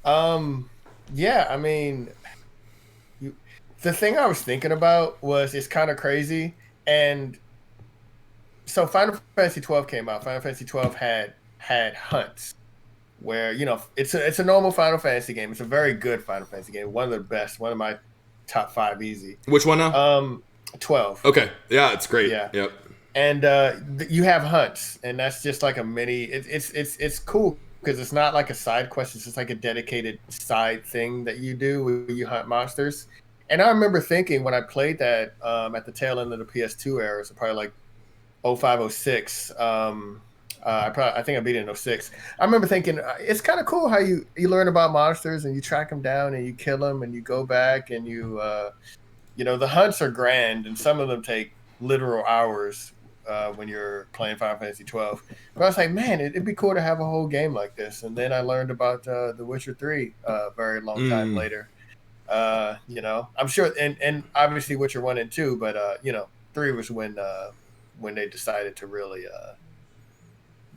Yeah, I mean, the thing I was thinking about was it's kind of crazy. And so Final Fantasy 12 came out. Final Fantasy 12 had hunts. Where, you know, it's a normal Final Fantasy game. It's a very good Final Fantasy game. One of the best. One of my top 5 easy. Which one now? 12. Okay. Yeah, it's great. Yeah. Yep. And you have hunts, and that's just like a mini. It's cool because it's not like a side quest. It's just like a dedicated side thing that you do where you hunt monsters. And I remember thinking when I played that at the tail end of the PS2 era, so probably like 05, 06. I think I beat it in 06. I remember thinking it's kind of cool how you learn about monsters and you track them down and you kill them and you go back and you know, the hunts are grand and some of them take literal hours when you're playing Final Fantasy 12. But I was like, man, it'd be cool to have a whole game like this. And then I learned about The Witcher 3 very long time later. You know, I'm sure, and obviously Witcher 1 and 2, but you know, 3 was when they decided to really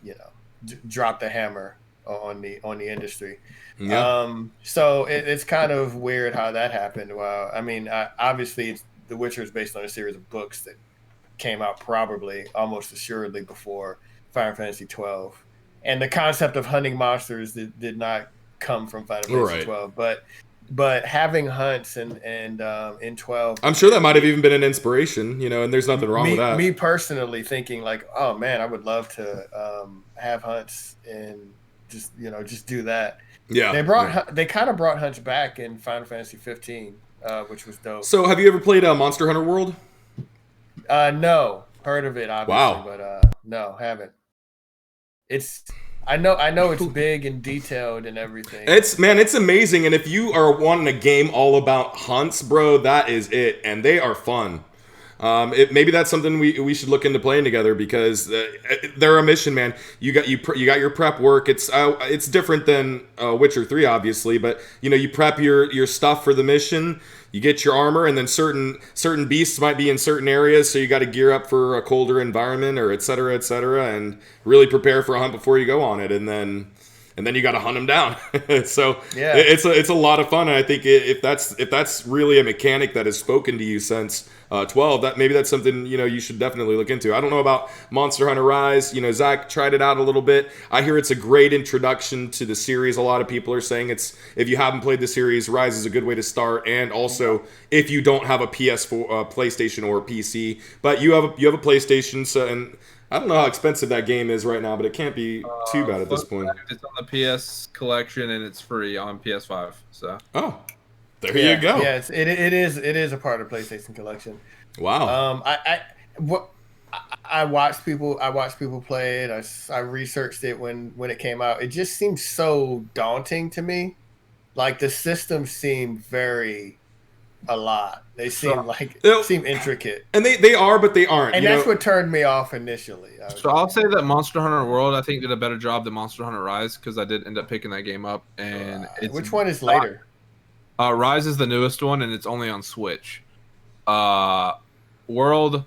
you know, drop the hammer on the industry. Yeah. So it's kind of weird how that happened. Well, I mean, obviously The Witcher is based on a series of books that came out probably almost assuredly before Final Fantasy 12. And the concept of hunting monsters did not come from Final Fantasy 12, but having hunts and in 12, I'm sure that might have even been an inspiration, you know, and there's nothing wrong with that. Me personally thinking like, oh man, I would love to have hunts and just do that. Yeah, they kind of brought hunts back in Final Fantasy 15, which was dope. So have you ever played Monster Hunter World? No, heard of it obviously, but no, haven't. I know it's big and detailed and everything. It's amazing. And if you are wanting a game all about hunts, bro, that is it. And they are fun. Maybe that's something we should look into playing together because they're a mission, man. You got your prep work. It's different than Witcher 3, obviously, but you know, you prep your stuff for the mission. You get your armor, and then certain beasts might be in certain areas, so you got to gear up for a colder environment, or et cetera, and really prepare for a hunt before you go on it, and then you got to hunt them down. So yeah, it's a lot of fun, and I think if that's really a mechanic that has spoken to you since 12, that's something, you know, you should definitely look into. I don't know about Monster Hunter Rise. You know, Zach tried it out a little bit. I hear it's a great introduction to the series. A lot of people are saying if you haven't played the series, Rise is a good way to start, and also if you don't have a PS4, PlayStation or PC, but you have a PlayStation, so and I don't know how expensive that game is right now, but it can't be too bad at this point. It's on the PS collection and it's free on PS5. So there you go. Yeah, it is a part of the PlayStation collection. Wow. I watched people play it. I researched it when it came out. It just seemed so daunting to me. Like the systems seem a lot. They seem intricate. And they are, but they aren't. And that's what turned me off initially. So I'll say that Monster Hunter World, I think, did a better job than Monster Hunter Rise because I did end up picking that game up. And which one is later? Rise is the newest one, and it's only on Switch. World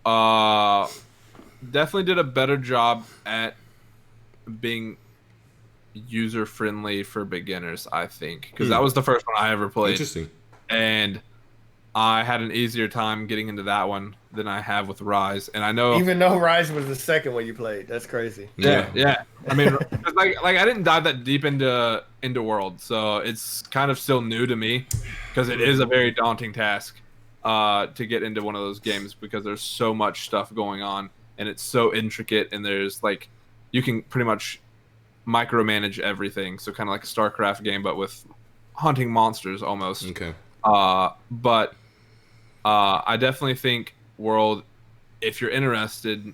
definitely did a better job at being user-friendly for beginners, I think. Because that was the first one I ever played. Interesting. And I had an easier time getting into that one than I have with Rise. And I know, even though Rise was the second one you played, that's crazy. Yeah. I mean, like I didn't dive that deep into World, so it's kind of still new to me because it is a very daunting task to get into one of those games because there's so much stuff going on and it's so intricate and there's like you can pretty much micromanage everything. So kind of like a StarCraft game, but with hunting monsters almost. Okay. But I definitely think World, if you're interested,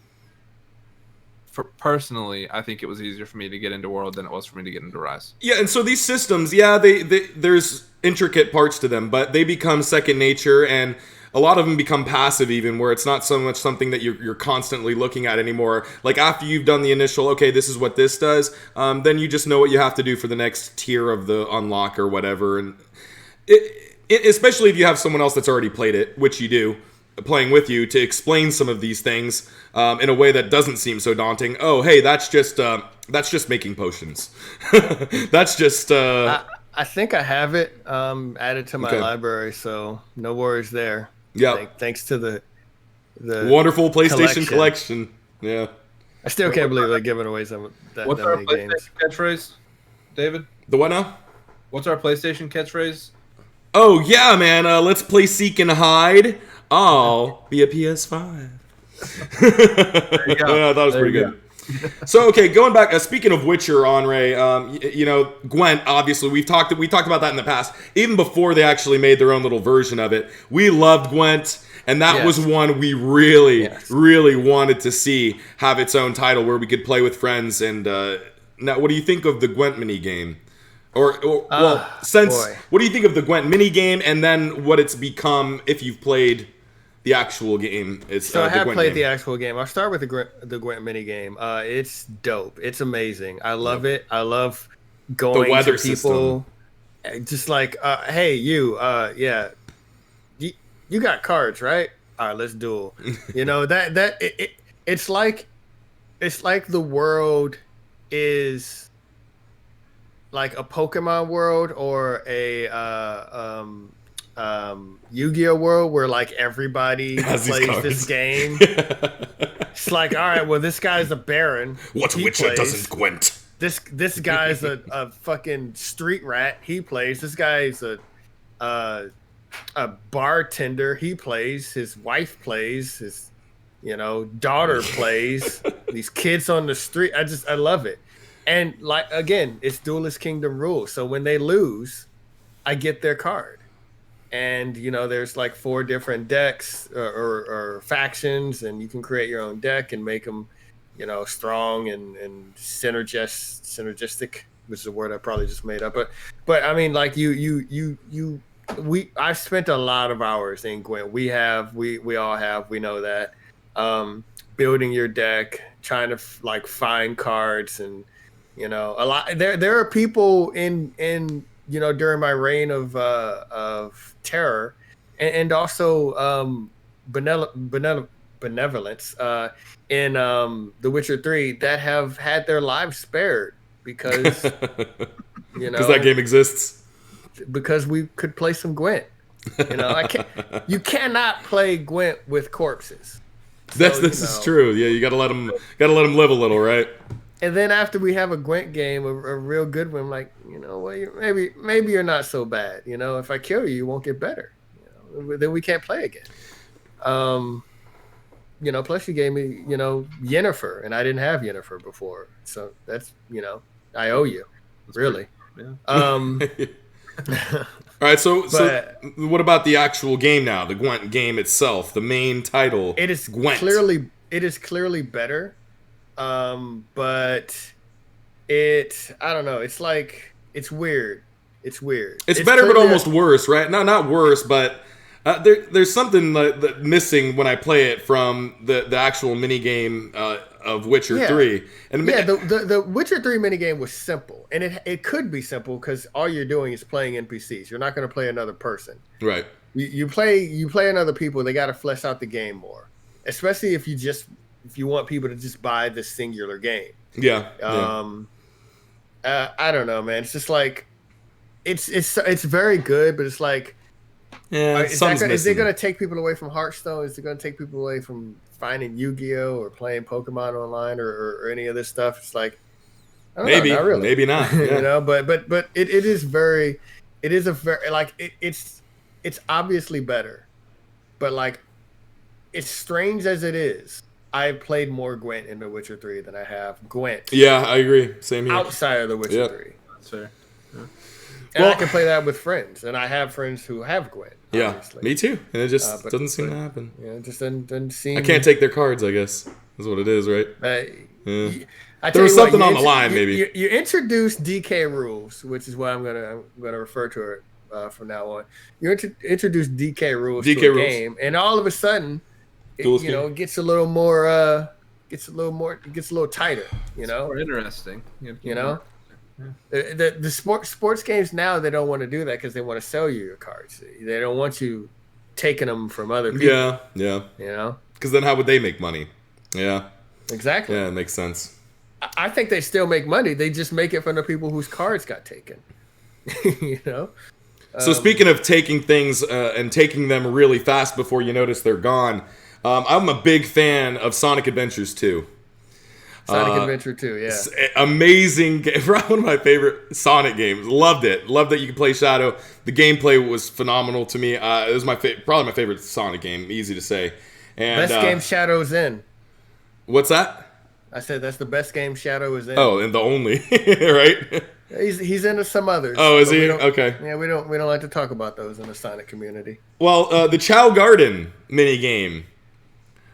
personally, I think it was easier for me to get into World than it was for me to get into Rise. Yeah, and so these systems, they there's intricate parts to them, but they become second nature, and a lot of them become passive even, where it's not so much something that you're constantly looking at anymore. Like after you've done the initial, okay, this is what this does, then you just know what you have to do for the next tier of the unlock or whatever. And especially if you have someone else that's already played it, which you do, playing with you, to explain some of these things in a way that doesn't seem so daunting. Oh, hey, that's just making potions. That's just... I think I have it added to my library, so no worries there. Yeah. Thanks to the wonderful PlayStation collection. Yeah. I still can't believe they're giving away some of that. What's our PlayStation catchphrase, David? The what now? What's our PlayStation catchphrase? Oh yeah, man. Let's play Seek and Hide. I'll be a PS5. There you go. Yeah, that was pretty good. So okay, going back. Speaking of Witcher, Anre, Gwent. Obviously, we talked about that in the past, even before they actually made their own little version of it. We loved Gwent, and that was one we really wanted to see have its own title where we could play with friends. And now, what do you think of the Gwent mini game? What do you think of the Gwent mini game, and then what it's become if you've played the actual game? I have played the actual game. I'll start with the Gwent mini game. It's dope. It's amazing. I love it. I love going the weather to people, just like, hey, you got cards, right? All right, let's duel. It's like the world is like a Pokemon world or a Yu-Gi-Oh world where like everybody plays this game. It's like, all right, well, this guy's a Baron. What Witcher doesn't Gwent? This guy's a fucking street rat. He plays. This guy's a bartender. He plays. His wife plays. His daughter plays. These kids on the street. I love it. And like again, it's Duelist Kingdom rules. So when they lose, I get their card. And there's like 4 different decks or factions, and you can create your own deck and make them, strong and synergistic, which is a word I probably just made up. But I mean, like I've spent a lot of hours in Gwent. We all have. We know that. Building your deck, trying to find cards, and a lot. There are people in during my reign of terror, and also benevolence in The Witcher 3 that have had their lives spared because because that game exists. Because we could play some Gwent. You cannot play Gwent with corpses. This is true. Yeah, you gotta let them live a little, right? And then after we have a Gwent game, a real good one, like, maybe you're not so bad. If I kill you, you won't get better. Then we can't play again. Plus you gave me, Yennefer, and I didn't have Yennefer before. So that's, I owe you, really. Yeah. All right, so what about the actual game now? The Gwent game itself, the main title. It is Gwent. clearly better. But I don't know. It's like, it's weird. It's better, but almost worse, right? Not worse, but there's something that missing when I play it from the actual minigame of Witcher 3. And the Witcher 3 minigame was simple, and it could be simple because all you're doing is playing NPCs. You're not going to play another person. Right. You play another people. They got to flesh out the game more, especially if you want people to just buy this singular game. Yeah. I don't know, man. It's just like, it's very good, but it's like, is it going to take people away from Hearthstone? Is it going to take people away from finding Yu-Gi-Oh or playing Pokemon online or any of this stuff? It's like, I don't know, not really. Maybe not. Yeah. But it is it's obviously better, but like, it's strange as it is. I've played more Gwent in The Witcher 3 than I have Gwent. Yeah, I agree. Same here. Outside of The Witcher 3. That's fair. Yeah. And I can play that with friends, and I have friends who have Gwent. Yeah, obviously. me too. And it just doesn't seem to happen. Yeah, it just doesn't seem... I can't take their cards, I guess, is what it is, right? There was something on the line, maybe. You introduced DK rules, which is what I'm gonna refer to it from now on. You introduce DK rules to a game, and all of a sudden, it gets a little more, gets a little tighter. It's more interesting. The sports games now, they don't want to do that because they want to sell you your cards. They don't want you taking them from other people. Yeah. Because then how would they make money? Yeah. Exactly. Yeah, it makes sense. I think they still make money. They just make it from the people whose cards got taken. So speaking of taking things and taking them really fast before you notice they're gone, I'm a big fan of Sonic Adventures 2. Sonic Adventure 2, yeah. Amazing game. One of my favorite Sonic games. Loved it. Loved that you could play Shadow. The gameplay was phenomenal to me. It was probably my favorite Sonic game. Easy to say. And, best game Shadow's in. What's that? I said that's the best game Shadow is in. Oh, and the only, right? He's into some others. Oh, is he? Okay. Yeah, we don't like to talk about those in the Sonic community. Well, the Chow Garden mini game,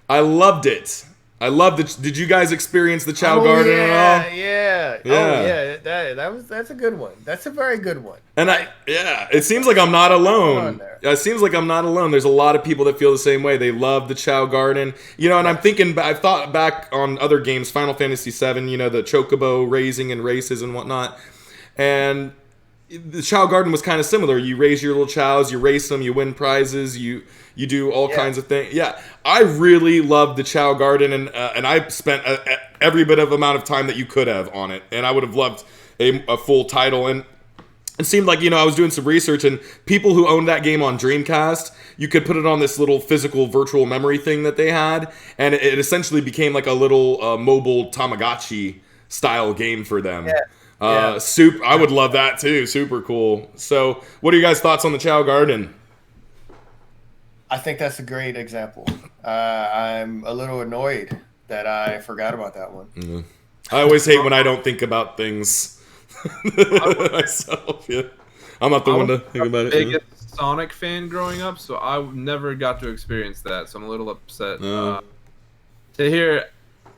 I loved it. Did you guys experience the Chow Garden at all? Yeah. Oh yeah, that's a good one. That's a very good one. And it seems like I'm not alone. It seems like I'm not alone. There's a lot of people that feel the same way. They love the Chow Garden. And I've thought back on other games, Final Fantasy VII, the chocobo raising and races and whatnot. And the Chow Garden was kind of similar. You raise your little chows, you race them, you win prizes, you do all kinds of things. Yeah, I really loved the Chow Garden, and I spent every bit of amount of time that you could have on it. And I would have loved a full title. And it seemed like, I was doing some research, and people who owned that game on Dreamcast, you could put it on this little physical virtual memory thing that they had, and it essentially became like a little mobile Tamagotchi style game for them. Yeah. I would love that too. Super cool. So, what are your guys' thoughts on the Chow Garden? I think that's a great example. I'm a little annoyed that I forgot about that one. Mm-hmm. I always hate when I don't think about things myself. Yeah, I'm not the one to think about it. I'm the biggest Sonic fan growing up, so I never got to experience that. So I'm a little upset to hear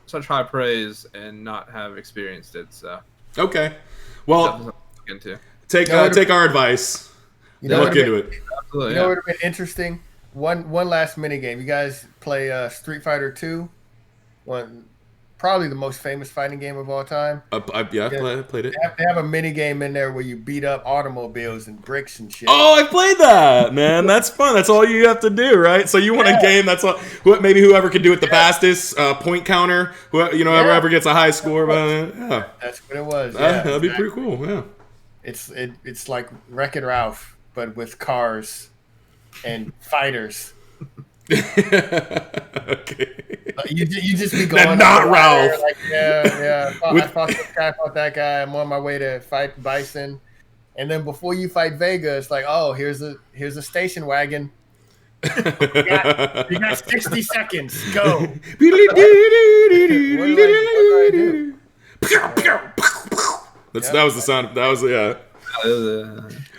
such high praise and not have experienced it. So. Okay, well, take our advice. Look into it. Absolutely, what would have been interesting? One last mini game. You guys play Street Fighter 2? Probably the most famous fighting game of all time. I played it. They have a mini game in there where you beat up automobiles and bricks and shit. Oh, I played that, man. That's fun. That's all you have to do, right? So you want a game that's maybe whoever can do it the fastest, point counter, whoever gets a high score. That's what it was. Yeah, that'd be pretty cool. Yeah, it's like Wreck-It Ralph, but with cars and fighters. Okay. You just be going. Not Ralph. I fought this guy, fought that guy. I'm on my way to fight Bison, and then before you fight Vega, it's like, oh, here's a station wagon. you got 60 seconds. Go. What do I do? That was the sound. That was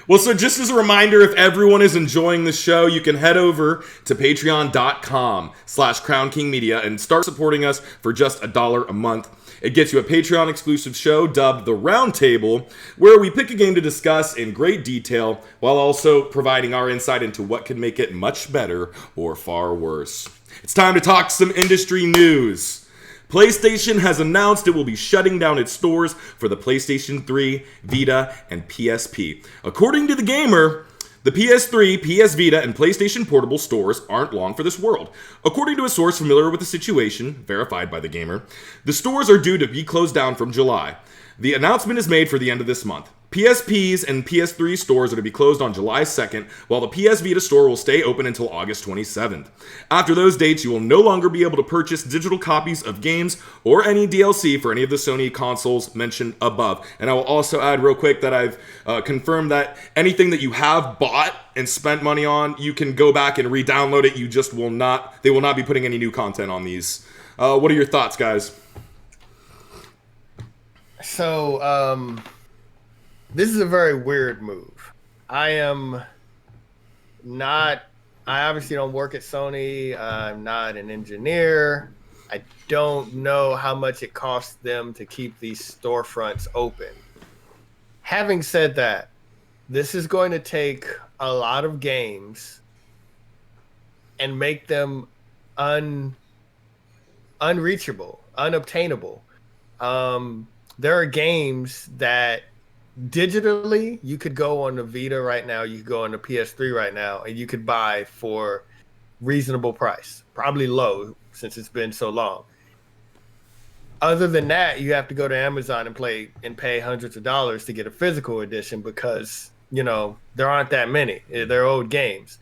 Well, so just as a reminder, if everyone is enjoying the show, you can head over to patreon.com/CrownKingMedia and start supporting us for just $1 a month. It gets you a Patreon exclusive show dubbed The Roundtable, where we pick a game to discuss in great detail while also providing our insight into what could make it much better or far worse. It's time to talk some industry news. PlayStation has announced it will be shutting down its stores for the PlayStation 3, Vita, and PSP. According to The Gamer, the PS3, PS Vita, and PlayStation Portable stores aren't long for this world. According to a source familiar with the situation, verified by The Gamer, the stores are due to be closed down from July. The announcement is made for the end of this month. PSP's and PS3 stores are to be closed on July 2nd, while the PS Vita store will stay open until August 27th. After those dates, you will no longer be able to purchase digital copies of games or any DLC for any of the Sony consoles mentioned above. And I will also add real quick that I've confirmed that anything that you have bought and spent money on, you can go back and re-download it. They will not be putting any new content on these. What are your thoughts, guys? So, this is a very weird move. I obviously don't work at Sony. I'm not an engineer. I don't know how much it costs them to keep these storefronts open. Having said that, this is going to take a lot of games and make them unreachable, unobtainable. There are games that digitally you could go on the Vita right now, you could go on the PS3 right now, and you could buy for reasonable price, probably low since it's been so long. Other than that, you have to go to Amazon and pay hundreds of dollars to get a physical edition because there aren't that many. They're old games,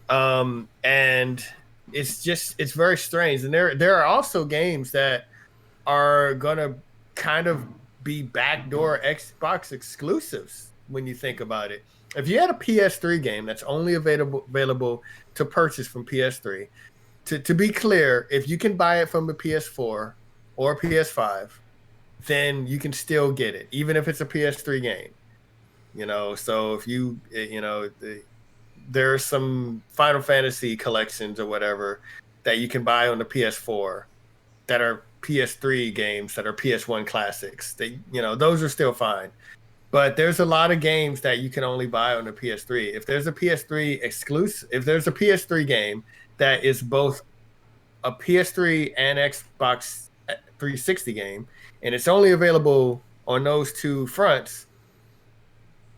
and it's very strange. And there are also games that are gonna kind of be backdoor Xbox exclusives when you think about it. If you had a PS3 game that's only available to purchase from PS3, to be clear, if you can buy it from a PS4 or PS5, then you can still get it, even if it's a PS3 game. So if there are some Final Fantasy collections or whatever that you can buy on the PS4 that are PS3 games that are PS1 classics. Those are still fine. But there's a lot of games that you can only buy on the PS3. If there's a PS3 exclusive, if there's a PS3 game that is both a PS3 and Xbox 360 game, and it's only available on those two fronts,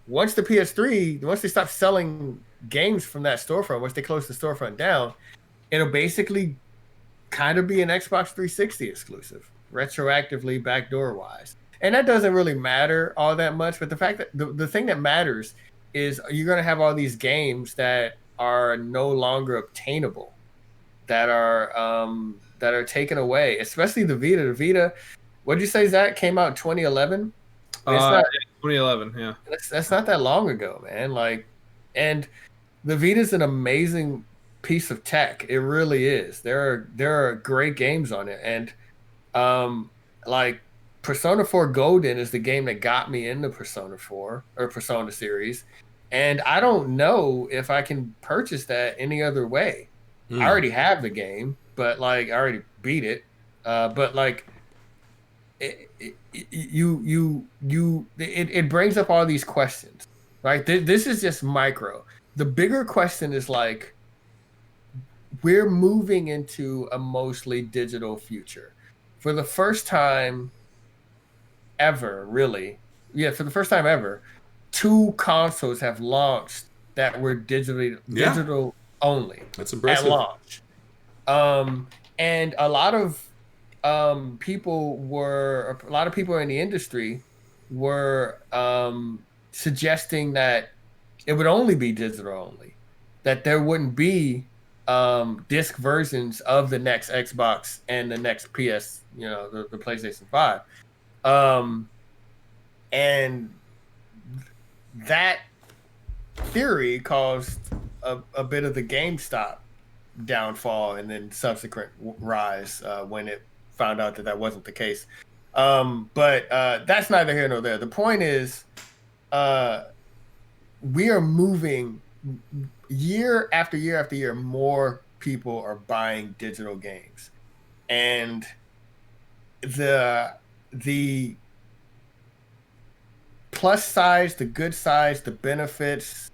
once they stop selling games from that storefront, once they close the storefront down, it'll basically kind of be an Xbox 360 exclusive, retroactively, backdoor wise. And that doesn't really matter all that much. But the fact that the thing that matters is you're going to have all these games that are no longer obtainable, that are taken away, especially the Vita. The Vita, what did you say, Zach, came out in 2011? 2011, yeah. That's not that long ago, man. And the Vita's an amazing piece of tech. It really is. There are great games on it, and Persona 4 Golden is the game that got me into Persona 4 or Persona series, and I don't know if I can purchase that any other way. I already have the game, but I already beat it. It brings up all these questions, right? This is just micro. The bigger question is we're moving into a mostly digital future. For the first time ever, really. Yeah, for the first time ever, 2 consoles have launched that were digital only. That's impressive. At launch. And a lot of people in the industry were suggesting that it would only be digital only, that there wouldn't be disc versions of the next Xbox and the next PS, the PlayStation 5. And that theory caused a bit of the GameStop downfall and then subsequent rise when it found out that wasn't the case. But that's neither here nor there. The point is, we are moving year after year after year. More people are buying digital games, and the plus size, the good size, the benefits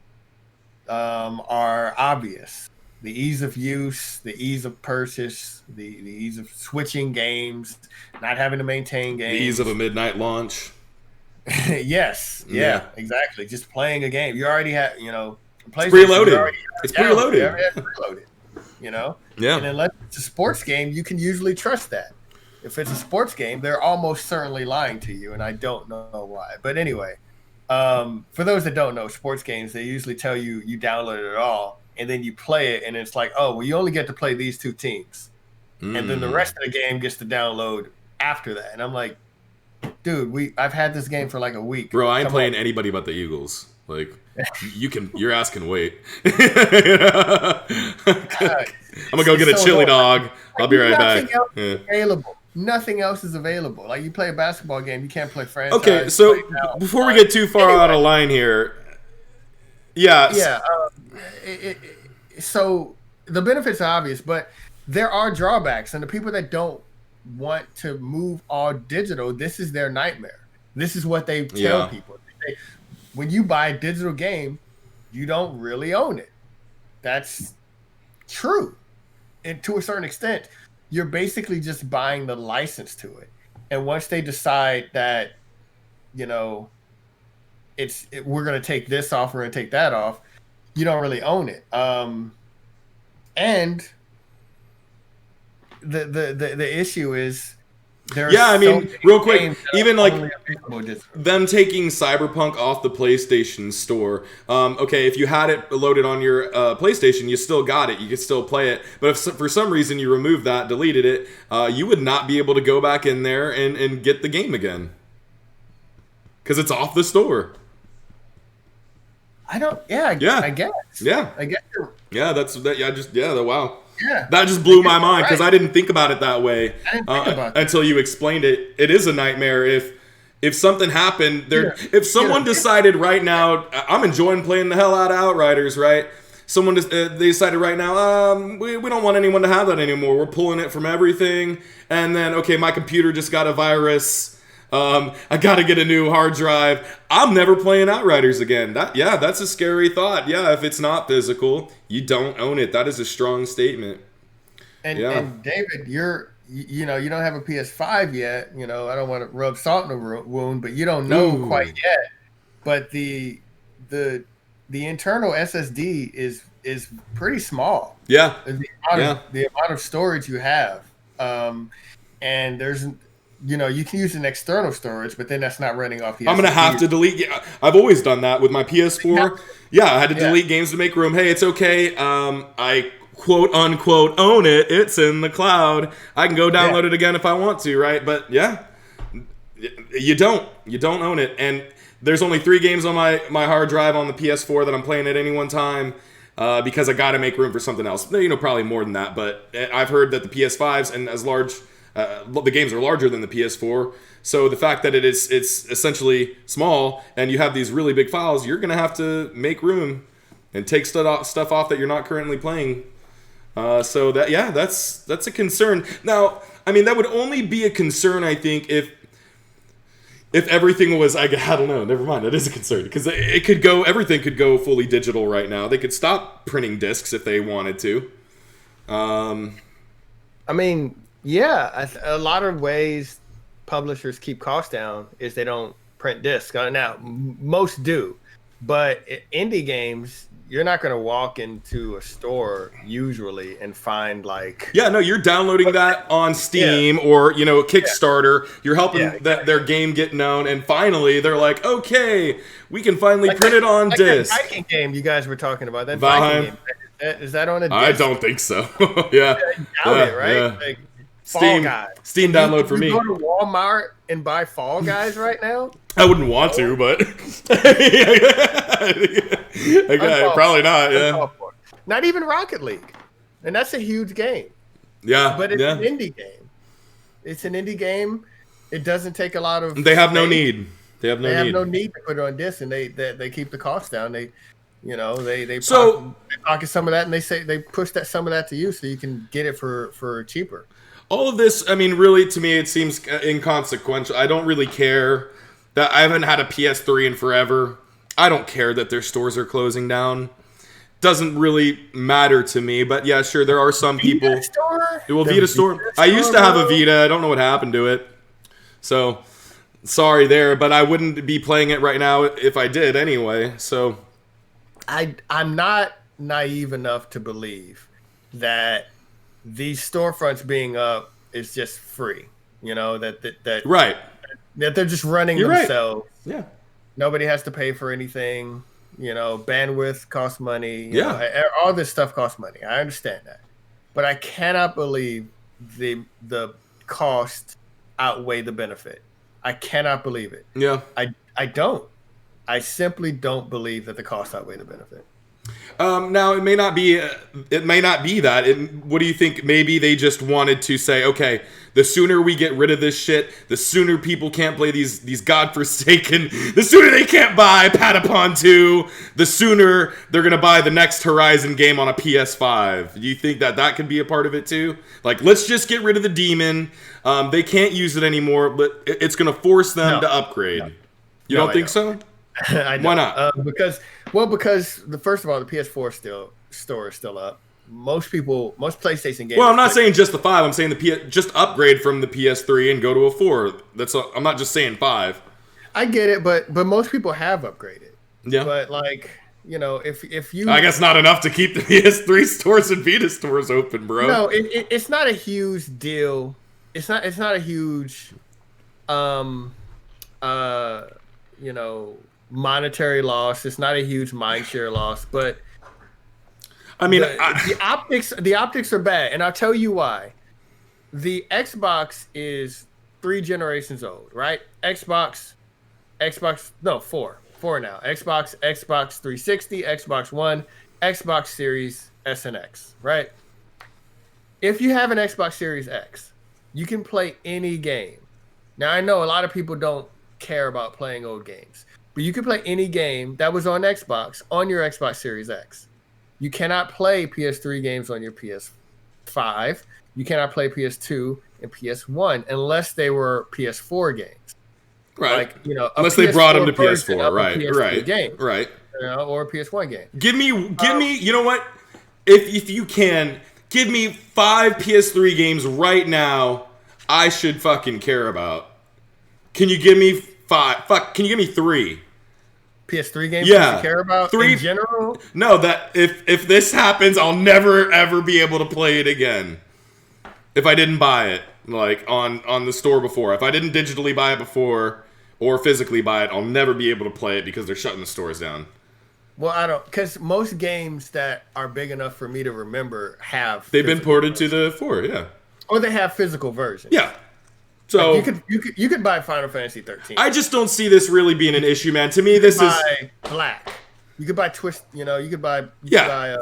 are obvious. The ease of use, the ease of purchase, the ease of switching games, not having to maintain games. The ease of a midnight launch. Yes. Yeah, exactly. Just playing a game. You already have, it's preloaded. It's preloaded. You already have preloaded, Yeah. And unless it's a sports game, you can usually trust that. If it's a sports game, they're almost certainly lying to you, and I don't know why. But anyway, for those that don't know, sports games, they usually tell you download it all, and then you play it, and it's like, oh, well, you only get to play these 2 teams. And then the rest of the game gets to download after that. And I'm like, dude, I've had this game for like a week. Bro, I ain't playing anybody but the Eagles. You're asking wait. I'm gonna go get a chili dog. I'll be right back. Available. Nothing else is available. You play a basketball game, you can't play franchise. Okay, so before we get too far out of line here, so the benefits are obvious, but there are drawbacks, and the people that don't want to move all digital, this is their nightmare. This is what they tell people. When you buy a digital game, you don't really own it. That's true. And to a certain extent, you're basically just buying the license to it. And once they decide that, we're going to take this off, we're going to take that off, you don't really own it. And the issue is real quick, even like them taking Cyberpunk off the PlayStation Store. Okay, if you had it loaded on your PlayStation, you still got it. You could still play it. But if for some reason you removed that, deleted it, you would not be able to go back in there and get the game again. Because it's off the store. I guess. Yeah. I guess. Wow. Yeah. That just blew my mind because I didn't think about it that way until you explained it. It is a nightmare if something happened there. Yeah. If someone decided right now, I'm enjoying playing the hell out of Outriders, right? Someone they decided right now, we don't want anyone to have that anymore. We're pulling it from everything, and then okay, my computer just got a virus. I gotta get a new hard drive. I'm never playing Outriders again. That's a scary thought. Yeah, if it's not physical, you don't own it. That is a strong statement. And David, you don't have a PS5 yet. I don't want to rub salt in the wound, but you don't know quite yet. But the internal SSD is pretty small. Yeah. The amount of storage you have, and there's. You can use an external storage, but then that's not running off the SSD. I'm going to have to delete. Yeah, I've always done that with my PS4. Yeah, I had to delete games to make room. Hey, it's okay. I quote unquote own it. It's in the cloud. I can go download it again if I want to, right? But yeah, you don't own it. And there's only 3 games on my hard drive on the PS4 that I'm playing at any one time because I got to make room for something else. Probably more than that. But I've heard that the PS5s and as large. The games are larger than the PS4, so the fact that it's essentially small and you have these really big files, you're gonna have to make room and take stuff off that you're not currently playing. So that's a concern. Now, I mean, that would only be a concern, I think, if everything was, I don't know, never mind, that is a concern because everything could go fully digital right now. They could stop printing discs if they wanted to. I mean. Yeah, a lot of ways publishers keep costs down is they don't print discs. Now, most do, but indie games, you're not going to walk into a store usually and find like... Yeah, no, you're downloading that on Steam or, Kickstarter. You're helping their game get known, and finally they're like, okay, we can finally print it on disc. That Viking game you guys were talking about, that Viking game, is that on a disc? I don't think so. Yeah. Doubt it, right? Yeah. Like, Steam download for me. You go to Walmart and buy Fall Guys right now? I wouldn't want to, but probably not. Yeah, not even Rocket League, and that's a huge game. Yeah, but it's an indie game. It's an indie game. It doesn't take a lot of. They have no need. They have no need to put it on disc, and they keep the cost down. They pocket some of that, and they push some of that to you, so you can get it for cheaper. All of this, I mean, really, to me, it seems inconsequential. I don't really care that I haven't had a PS3 in forever. I don't care that their stores are closing down. Doesn't really matter to me. But yeah, sure, there are some people. Vita store. I used to have a Vita. I don't know what happened to it. So, sorry there, but I wouldn't be playing it right now if I did anyway. So, I'm not naive enough to believe that these storefronts being up is just free, that right, that they're just running themselves. Right. Yeah, nobody has to pay for anything. Bandwidth costs money. All this stuff costs money. I understand that, but I cannot believe the cost outweigh the benefit. I cannot believe it. Yeah, I don't. I simply don't believe that the costs outweigh the benefit. Now it may not be that. What do you think? Maybe they just wanted to say, okay, the sooner we get rid of this shit, the sooner people can't play these godforsaken. The sooner they can't buy Patapon 2, the sooner they're gonna buy the next Horizon game on a PS5. Do you think that could be a part of it too? Like, let's just get rid of the demon. They can't use it anymore, but it's gonna force them to upgrade. No. You don't think so? I don't. Why not? Because first of all, the PS4 store is still up. Most PlayStation games. Well, I'm not saying just the 5. I'm saying just upgrade from the PS3 and go to a 4. I'm not just saying 5. I get it, but most people have upgraded. Yeah. But like, if you, I guess not enough to keep the PS3 stores and Vita stores open, bro. No, it's not a huge deal. It's not a huge, monetary loss. It's not a huge mindshare loss, but I mean, the optics are bad, and I'll tell you why. The Xbox is 3 generations old, right? Xbox, no, 4 now. Xbox 360, Xbox One, Xbox Series S and X, right? If you have an Xbox Series X, you can play any game. Now, I know a lot of people don't care about playing old games, but you can play any game that was on Xbox on your Xbox Series X. You cannot play PS3 games on your PS5. You cannot play PS2 and PS1 unless they were PS4 games. Right. Like, unless they brought them to PS4, right? Game, right. Or a PS1 game. Give me. You know what? If you can, give me 5 PS3 games right now. I should fucking care about. Can you give me 5? Can you give me 3? PS3 games you care about 3 in general? No, that if this happens, I'll never ever be able to play it again. If I didn't buy it, like on the store before. If I didn't digitally buy it before or physically buy it, I'll never be able to play it because they're shutting the stores down. Well, I don't, because most games that are big enough for me to remember have. They've been ported to the 4, yeah. Or they have physical versions. Yeah. So like you could buy Final Fantasy 13. I just don't see this really being an issue, man. To me, this is Black. You could buy Twist. You could buy. I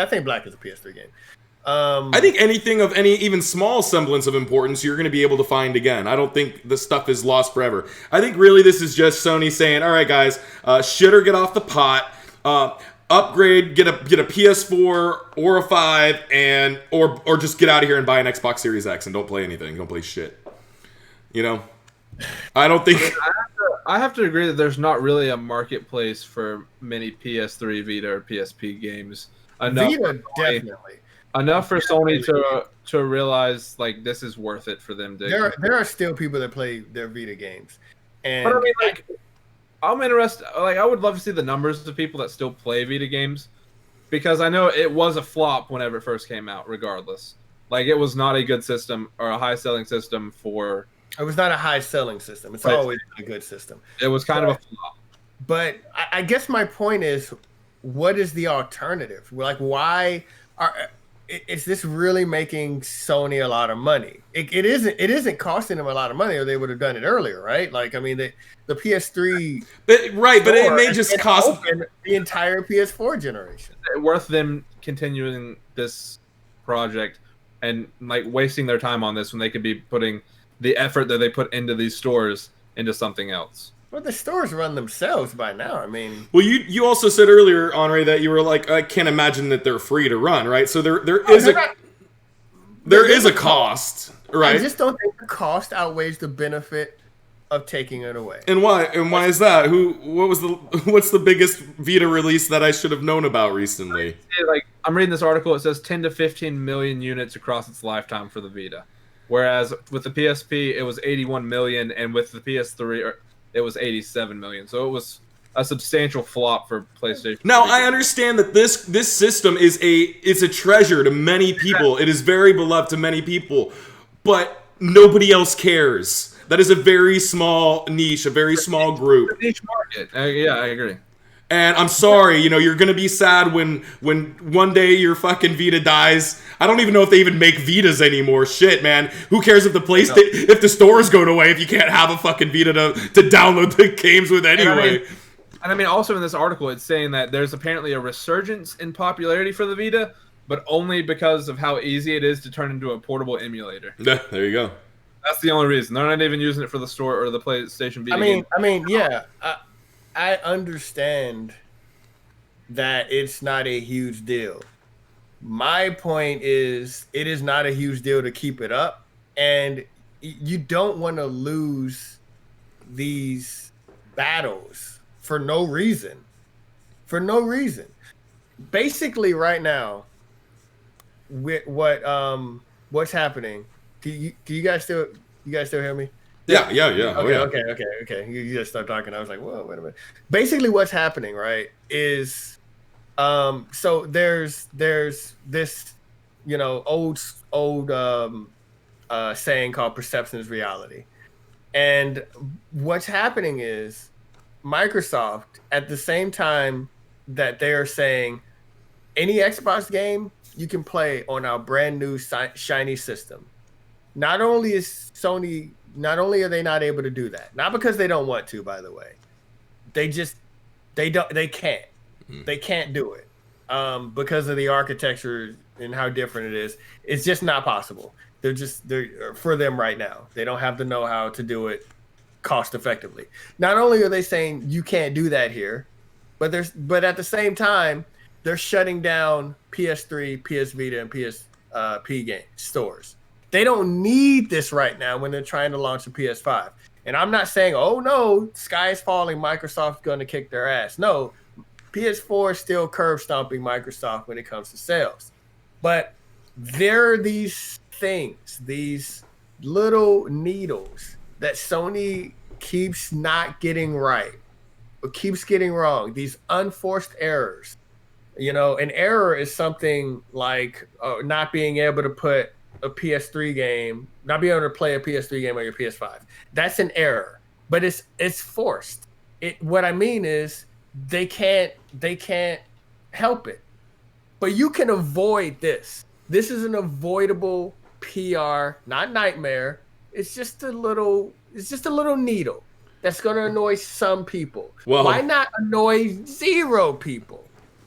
think Black is a PS3 game. I think anything of any even small semblance of importance, you're going to be able to find again. I don't think the stuff is lost forever. I think really this is just Sony saying, "All right, guys, shit or get off the pot." Upgrade, get a PS4 or a 5, and or just get out of here and buy an Xbox Series X and don't play anything. Don't play shit. I don't think. I have to agree that there's not really a marketplace for many PS3, Vita, or PSP games. Vita, definitely. Enough for Sony to realize like this is worth it for them to. There are still people that play their Vita games, and but I mean, like, I'm interested. Like, I would love to see the numbers of people that still play Vita games, because I know it was a flop whenever it first came out. Regardless, like, it was not a good system or a high selling system for. It was not a high selling system. It's always a good system. It was kind of a flop. But I guess my point is, what is the alternative? Like, why is this really making Sony a lot of money? It isn't costing them a lot of money, or they would have done it earlier, right? Like, I mean, the PS3, but it may just cost the entire PS4 generation. It's worth them continuing this project and like wasting their time on this when they could be putting the effort that they put into these stores into something else. Well, the stores run themselves by now. I mean, well, you also said earlier, Anre, that you were like, I can't imagine that they're free to run, right? So there is a cost, right? I just don't think the cost outweighs the benefit of taking it away. And why? And why is that? What's the biggest Vita release that I should have known about recently? Like, I'm reading this article. It says 10 to 15 million units across its lifetime for the Vita, whereas with the PSP it was 81 million, and with the PS3 it was 87 million. So it was a substantial flop for PlayStation. Now, I understand that this system is a treasure to many people. It is very beloved to many people, but nobody else cares. That is a very small niche, a very small group. Niche market. Yeah, I agree. And I'm sorry, you're gonna be sad when one day your fucking Vita dies. I don't even know if they even make Vitas anymore. Shit, man. Who cares if the if the store's going away if you can't have a fucking Vita to download the games with anyway? And I mean, also in this article, it's saying that there's apparently a resurgence in popularity for the Vita, but only because of how easy it is to turn into a portable emulator. Yeah, there you go. That's the only reason. They're not even using it for the store or the PlayStation Vita game. Yeah, I understand that it's not a huge deal. My point is, it is not a huge deal to keep it up, and you don't want to lose these battles for no reason. For no reason. Basically, right now, with what's happening? Do you guys still hear me? Yeah. Oh, yeah. Okay. You just start talking. I was like, whoa, wait a minute. Basically, what's happening, right, is so there's this, old saying called perception is reality. And what's happening is Microsoft, at the same time that they are saying any Xbox game you can play on our brand new shiny system. Not only are they not able to do that, not because they don't want to, by the way, they can't. They can't do it because of the architecture and how different it is. It's just not possible. They're for them right now. They don't have the know-how to do it cost effectively. Not only are they saying you can't do that here, but at the same time they're shutting down PS3, PS Vita, and PSP game stores. They don't need this right now when they're trying to launch a PS5. And I'm not saying, oh no, sky is falling, Microsoft's going to kick their ass. No, PS4 is still curb stomping Microsoft when it comes to sales. But there are these things, these little needles that Sony keeps not getting right, or keeps getting wrong, these unforced errors. An error is something like not being able to put a PS3 game, not being able to play a PS3 game on your PS5. That's an error, but it's forced. What I mean is they can't help it. But you can avoid this. This is an avoidable PR, not nightmare. It's just a little needle that's going to annoy some people. Well, why not annoy 0 people?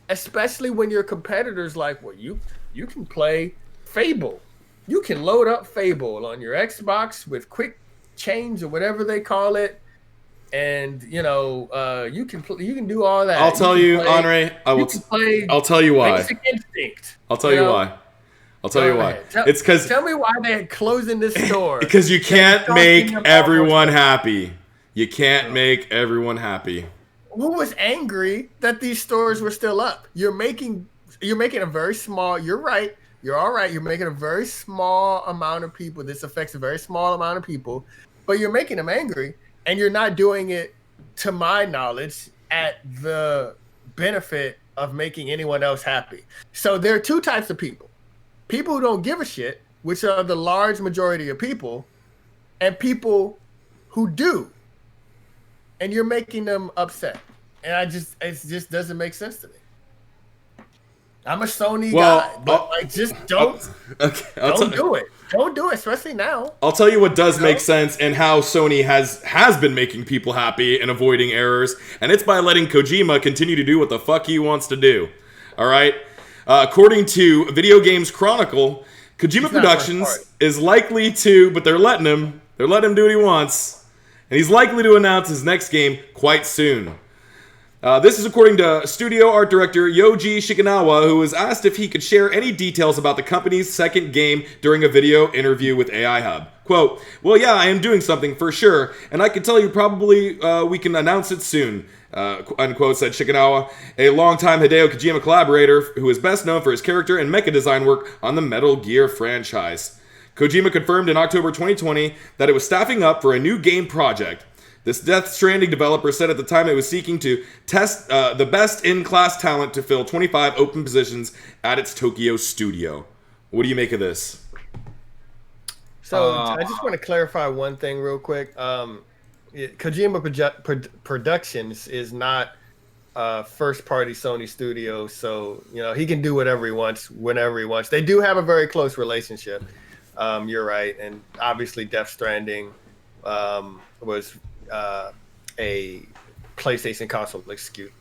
Especially when your competitors like, well, you can play Fable. You can load up Fable on your Xbox with quick change or whatever they call it, and you can do all that. I'll tell you, Anre. I'll tell you why. Basic Instinct. I'll tell you why. It's because tell me why they're closing this store. Because you can't make everyone happy. You can't make everyone happy. Who was angry that these stores were still up? You're making a very small. You're right. You're all right. You're making a very small amount of people. This affects a very small amount of people, but you're making them angry, and you're not doing it, to my knowledge, at the benefit of making anyone else happy. So there are 2 types of people: people who don't give a shit, which are the large majority of people, and people who do. And you're making them upset, and it just doesn't make sense to me. I'm a Sony guy, but just don't do it. Don't do it, especially now. I'll tell you what does make sense and how Sony has been making people happy and avoiding errors, and it's by letting Kojima continue to do what the fuck he wants to do. All right? According to Video Games Chronicle, Kojima Productions is likely to, but they're letting him do what he wants, and he's likely to announce his next game quite soon. This is according to studio art director Yoji Shikanawa, who was asked if he could share any details about the company's second game during a video interview with AI Hub. Quote, well, yeah, I am doing something for sure, and I can tell you probably we can announce it soon, unquote, said Shikanawa, a longtime Hideo Kojima collaborator who is best known for his character and mecha design work on the Metal Gear franchise. Kojima confirmed in October 2020 that it was staffing up for a new game project. This Death Stranding developer said at the time it was seeking to test the best in-class talent to fill 25 open positions at its Tokyo studio. What do you make of this? So I just want to clarify one thing real quick. Kojima Productions is not first-party Sony studio, so he can do whatever he wants, whenever he wants. They do have a very close relationship. You're right, and obviously Death Stranding was a PlayStation console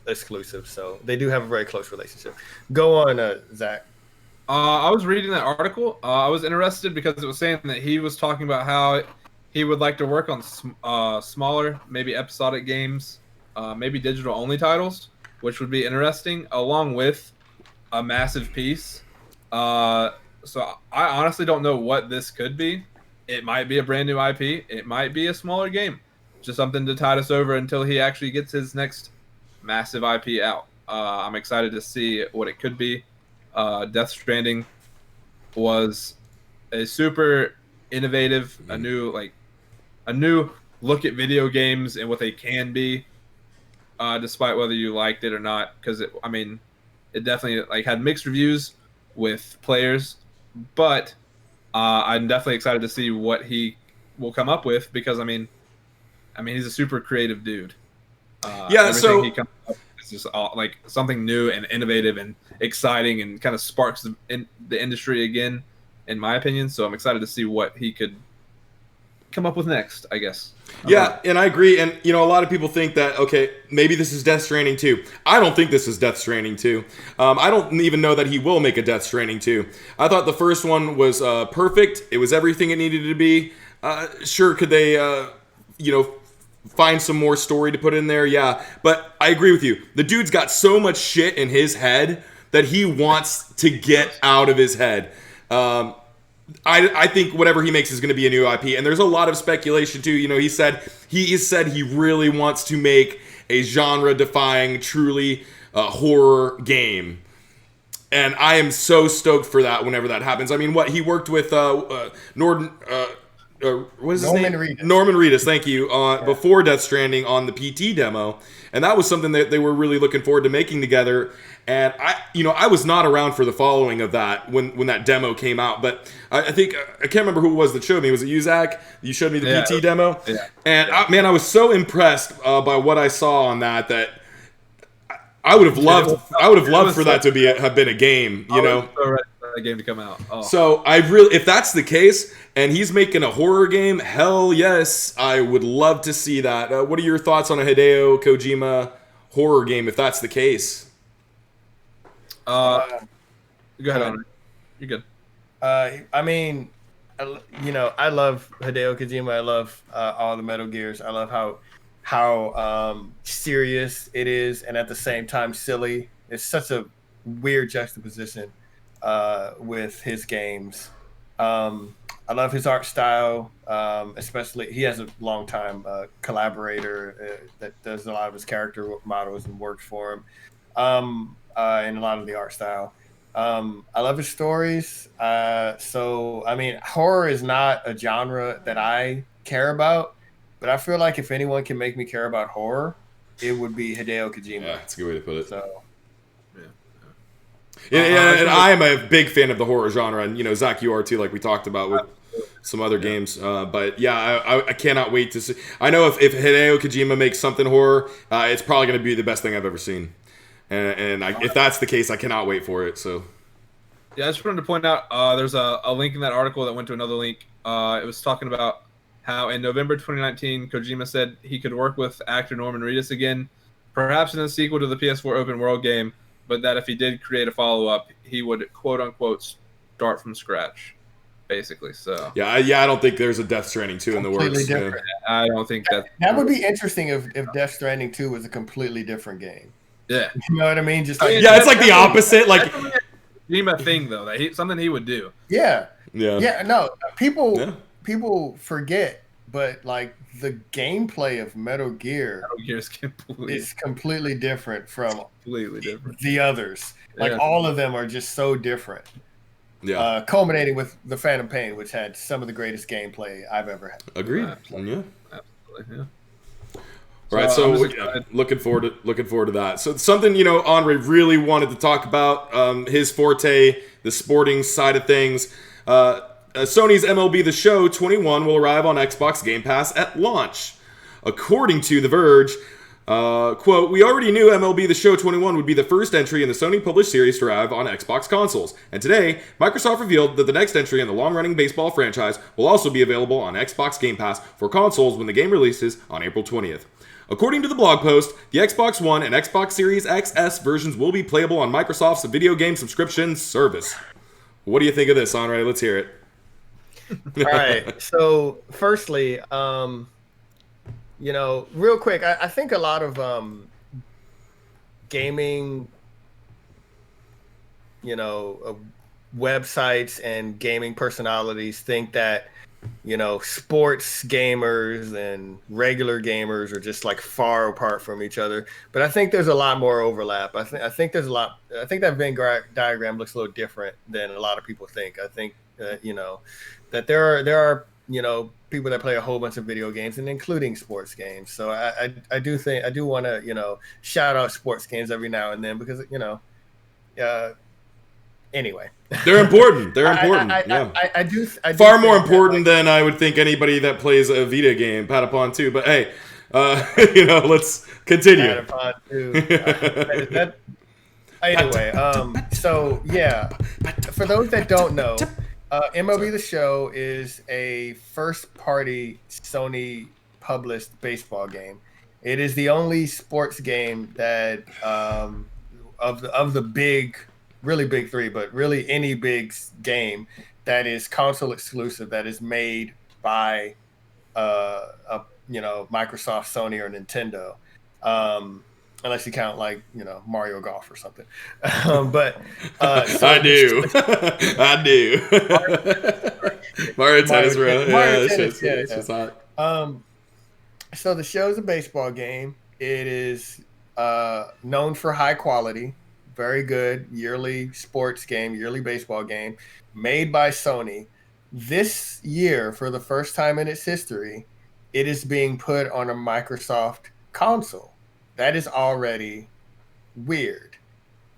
exclusive. So they do have a very close relationship. Go on, Zach. I was reading that article. I was interested because it was saying that he was talking about how he would like to work on smaller, maybe episodic games, maybe digital-only titles, which would be interesting, along with a massive piece. So I honestly don't know what this could be. It might be a brand new IP. It might be a smaller game. Just something to tide us over until he actually gets his next massive IP out. I'm excited to see what it could be. Death Stranding was a super innovative, a new look at video games and what they can be, despite whether you liked it or not. Because it definitely had mixed reviews with players, but I'm definitely excited to see what he will come up with because he's a super creative dude. Everything he comes up with is just something new and innovative and exciting and kind of sparks the industry again, in my opinion. So I'm excited to see what he could come up with next, I guess. Yeah, and I agree. And, a lot of people think that, okay, maybe this is Death Stranding 2. I don't think this is Death Stranding 2. I don't even know that he will make a Death Stranding 2. I thought the first one was perfect. It was everything it needed to be. Sure, could they, find some more story to put in there? Yeah, but I agree with you. The dude's got so much shit in his head that he wants to get out of his head. I think whatever he makes is going to be a new IP, and there's a lot of speculation too. He said he really wants to make a genre-defying, truly horror game, and I am so stoked for that. Whenever that happens, he worked with Norman Reedus, thank you, before Death Stranding on the PT demo, and that was something that they were really looking forward to making together. And I was not around for the following of that when that demo came out, but I think I can't remember who it was that showed me. Was it you, Zach? You showed me the PT demo, and I was so impressed by what I saw on that I would have loved for that to have been a game. I was so ready for that game to come out. Oh. So if that's the case, and he's making a horror game, hell yes, I would love to see that. What are your thoughts on a Hideo Kojima horror game if that's the case? Go ahead, Anre. You're good. I love Hideo Kojima. I love all the Metal Gears. I love how serious it is, and at the same time silly. It's such a weird juxtaposition with his games. I love his art style, especially he has a long-time collaborator that does a lot of his character models and works for him. And a lot of the art style. I love his stories. Horror is not a genre that I care about, but I feel like if anyone can make me care about horror, it would be Hideo Kojima. Yeah, that's a good way to put it. So, and I am a big fan of the horror genre, and Zach, you are too, like we talked about with some other games. But yeah, I cannot wait to see. I know if Hideo Kojima makes something horror, it's probably going to be the best thing I've ever seen. And if that's the case, I cannot wait for it. So, yeah, I just wanted to point out there's a link in that article that went to another link. It was talking about how in November 2019, Kojima said he could work with actor Norman Reedus again, perhaps in a sequel to the PS4 open world game, but that if he did create a follow-up, he would quote unquote start from scratch, basically. So yeah, I don't think there's a Death Stranding 2 in the works. Different. Yeah. I don't think that would be interesting if Death Stranding 2 was a completely different game. Yeah, you know what I mean. Just it's like the opposite. Like Kojima thing though, something he would do. Yeah. No, people forget, but like the gameplay of Metal Gear is completely different from the others. Like all of them are just so different. Yeah. Culminating with the Phantom Pain, which had some of the greatest gameplay I've ever had. Agreed. Absolutely. Yeah. Right, so looking forward to that. So something Anre really wanted to talk about, his forte, the sporting side of things. Sony's MLB The Show 21 will arrive on Xbox Game Pass at launch, according to The Verge. Quote, "We already knew MLB The Show 21 would be the first entry in the Sony published series to arrive on Xbox consoles. And today, Microsoft revealed that the next entry in the long-running baseball franchise will also be available on Xbox Game Pass for consoles when the game releases on April 20th. According to the blog post, the Xbox One and Xbox Series XS versions will be playable on Microsoft's video game subscription service. What do you think of this, Anre? Let's hear it. All right. So, firstly, real quick, I think a lot of gaming, websites and gaming personalities think that, sports gamers and regular gamers are just like far apart from each other. But I think there's a lot more overlap. I think there's a lot. I think that Venn diagram looks a little different than a lot of people think. I think that there are people that play a whole bunch of video games, and including sports games. So I do want to shout out sports games every now and then because anyway. They're important. They're important. I do far more important than I would think anybody that plays a Vita game. Patapon too, but hey, let's continue. Patapon too. Anyway, so yeah, for those that don't know, MLB The Show is a first-party Sony published baseball game. It is the only sports game that of the big. Really big three, but really any big game that is console exclusive that is made by Microsoft, Sony, or Nintendo, unless you count like Mario Golf or something. But I do. Mario Tennis, bro. Mario Tennis, it's just hot. So the show is a baseball game. It is known for high quality. Very good yearly sports game, yearly baseball game, made by Sony. This year, for the first time in its history, it is being put on a Microsoft console. That is already weird.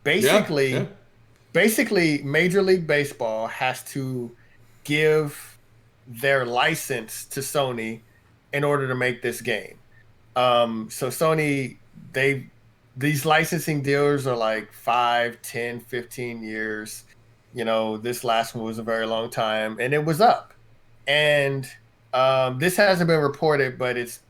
Basically, Major League Baseball has to give their license to Sony in order to make this game. So Sony, these licensing deals are like 5, 10, 15 years. This last one was a very long time, and it was up. And this hasn't been reported, but it's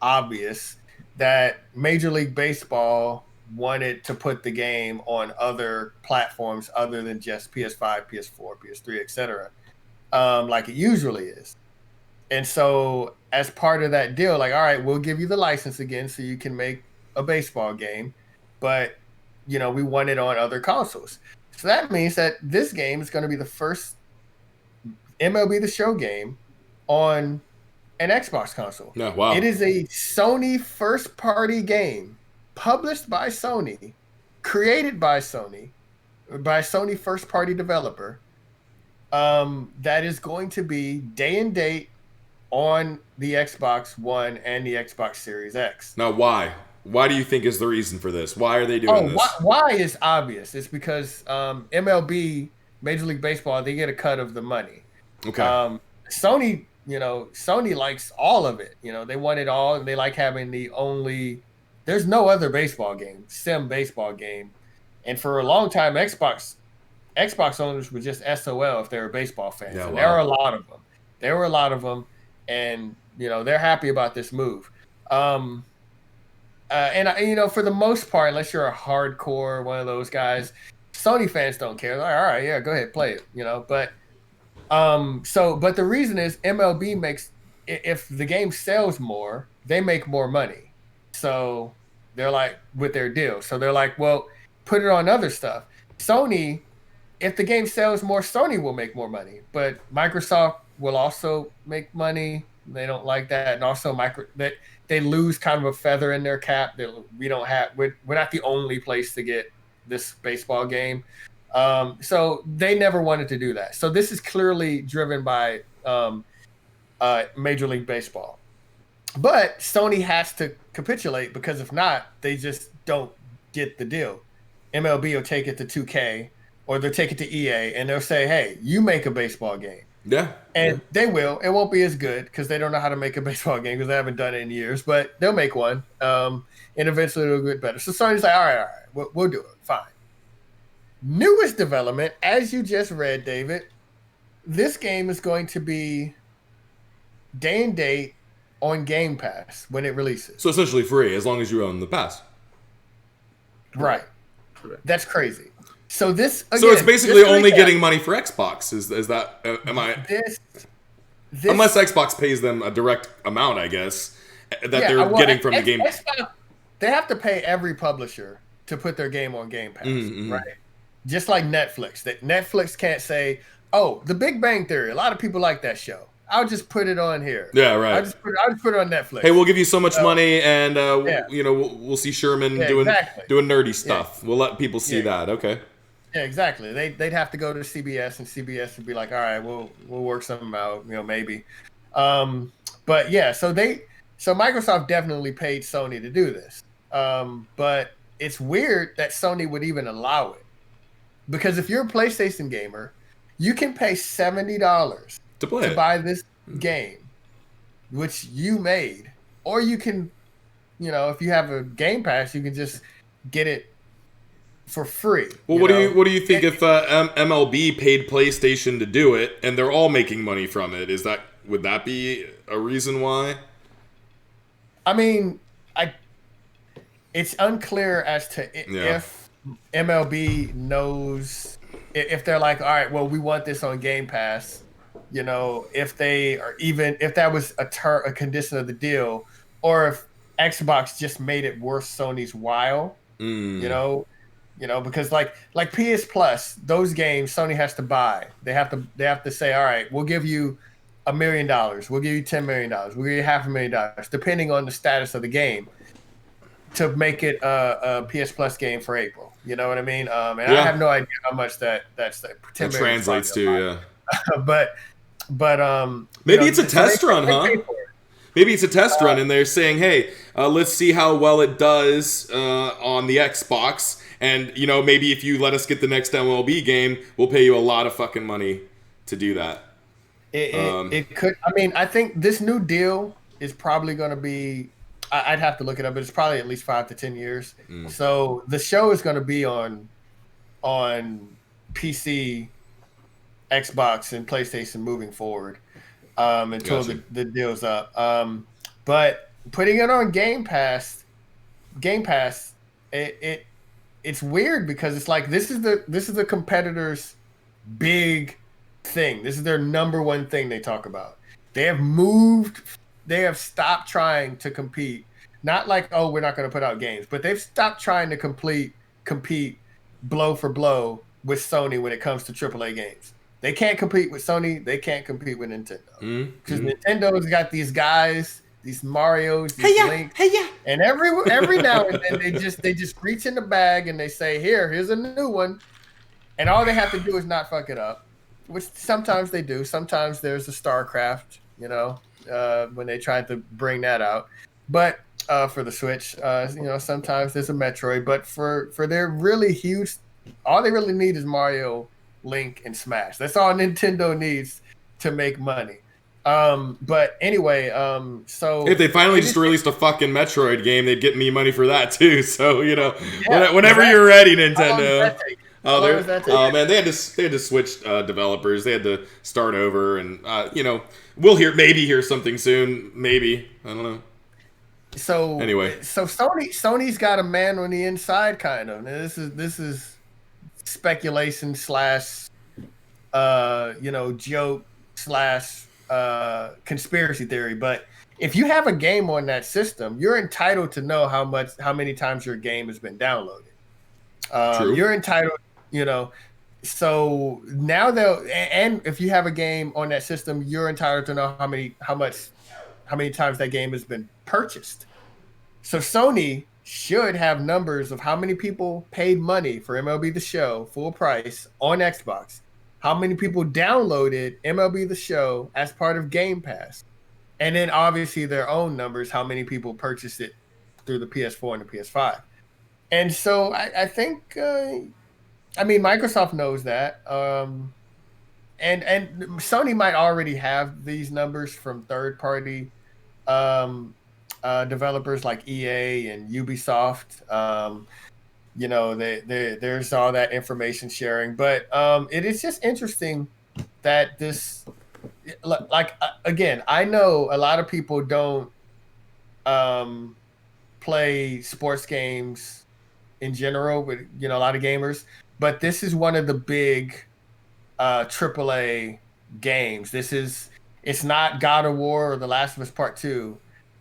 obvious that Major League Baseball wanted to put the game on other platforms other than just PS5, PS4, PS3, etc., like it usually is. And so as part of that deal, like, all right, we'll give you the license again so you can make a baseball game, but we want it on other consoles. So that means that this game is going to be the first MLB The Show game on an Xbox console. Yeah, wow. It is a Sony first-party game, published by Sony, created by Sony first-party developer, that is going to be day and date on the Xbox One and the Xbox Series X. Now, why? Why do you think is the reason for this? Why are they doing this? Why is obvious. It's because MLB, Major League Baseball, they get a cut of the money. Okay. Sony, Sony likes all of it. They want it all, and they like having there's no other baseball game, sim baseball game. And for a long time, Xbox owners were just SOL if they were baseball fans. Yeah, and wow. There were a lot of them. And, they're happy about this move. And for the most part, unless you're a hardcore one of those guys, Sony fans don't care. They're like, all right, yeah, go ahead, play it, But but the reason is MLB makes, if the game sells more, they make more money. So they're like, with their deal. So they're like, well, put it on other stuff. Sony, if the game sells more, Sony will make more money. But Microsoft will also make money. They don't like that. And also they lose kind of a feather in their cap that we're not the only place to get this baseball game. So they never wanted to do that. So this is clearly driven by Major League Baseball. But Sony has to capitulate, because if not, they just don't get the deal. MLB will take it to 2K, or they'll take it to EA, and they'll say, hey, you make a baseball game. Yeah. And they will. It won't be as good because they don't know how to make a baseball game because they haven't done it in years, but they'll make one. And eventually it'll get better. So Sony's like, all right, we'll do it. Fine. Newest development, as you just read, David, this game is going to be day and date on Game Pass when it releases. So essentially free as long as you own the pass. Right. That's crazy. So this again, so it's basically only getting money for Xbox. Is that am I? This unless Xbox pays them a direct amount, I guess that they're getting from the game. Xbox, they have to pay every publisher to put their game on Game Pass, right? Just like Netflix. That Netflix can't say, "Oh, The Big Bang Theory." A lot of people like that show. I'll just put it on here. Yeah, right. I'll just put it on Netflix. Hey, we'll give you so much money, and we'll see Sherman doing nerdy stuff. We'll let people see that. Okay. Yeah, exactly. They'd have to go to CBS, and CBS would be like, "All right, we'll work something out, maybe." But yeah, so Microsoft definitely paid Sony to do this. But it's weird that Sony would even allow it, because if you're a PlayStation gamer, you can pay $70 to buy this game, which you made, or you can, if you have a Game Pass, you can just get it for free. Well, what do you think if MLB paid PlayStation to do it, and they're all making money from it? Would that be a reason why? I mean, it's unclear as to if MLB knows, if they're like, all right, well, we want this on Game Pass, if that was a condition of the deal, or if Xbox just made it worth Sony's while, because like PS Plus, those games Sony has to buy. They have to say, all right, we'll give you $1 million, we'll give you $10 million, we'll give you $500,000, depending on the status of the game, to make it a PS Plus game for April. You know what I mean? I have no idea how much that translates to. but maybe it's a test run, huh? Maybe it's a test run, and they're saying, hey, let's see how well it does on the Xbox. And, maybe if you let us get the next MLB game, we'll pay you a lot of fucking money to do that. It could. I mean, I think this new deal is probably going to be, I'd have to look it up, but it's probably at least 5 to 10 years. So the show is going to be on PC, Xbox, and PlayStation moving forward until the deal's up. But putting it on Game Pass, it's weird, because it's like this is the competitor's big thing. This is their number one thing they talk about. They have stopped trying to compete. Not like, oh, we're not going to put out games, but they've stopped trying to compete blow for blow with Sony when it comes to AAA games. They can't compete with Sony. They can't compete with Nintendo, because Nintendo's got these guys, these Marios, these Link, and every now and then they just reach in the bag and they say, here's a new one, and all they have to do is not fuck it up, which sometimes they do. Sometimes there's a StarCraft, when they tried to bring that out, but for the Switch, sometimes there's a Metroid, but for their really huge, all they really need is Mario, Link, and Smash. That's all Nintendo needs to make money. But anyway, so if they finally just released a fucking Metroid game, they'd get me money for that too. So whenever you're ready, Nintendo. Man, they had to switch developers. They had to start over, and we'll hear something soon. Maybe, I don't know. So anyway, so Sony's got a man on the inside, kind of. Now, this is speculation / joke / conspiracy theory, but if you have a game on that system, you're entitled to know how many times your game has been downloaded. True. You're entitled, so now and if you have a game on that system, you're entitled to know how many times that game has been purchased. So Sony should have numbers of how many people paid money for MLB The Show full price on Xbox, how many people downloaded MLB The Show as part of Game Pass, and then obviously their own numbers, how many people purchased it through the PS4 and the PS5. And so I think, Microsoft knows that, and Sony might already have these numbers from third-party developers like EA and Ubisoft. There's all that information sharing, but it is just interesting that this like again, I know a lot of people don't play sports games in general, with a lot of gamers, but this is one of the big AAA games. It's not God of War or The Last of Us Part 2,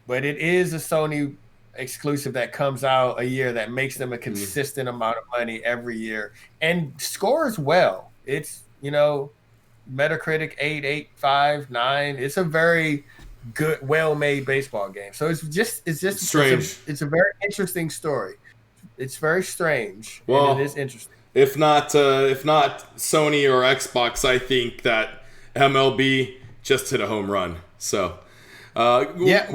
but it is a Sony exclusive that comes out a year that makes them a consistent amount of money every year and scores well. It's, Metacritic 8.5, 9. It's a very good, well-made baseball game. So it's just strange. It's a very interesting story. It's very strange, well, and it is interesting. If not Sony or Xbox, I think that MLB just hit a home run. So, yeah.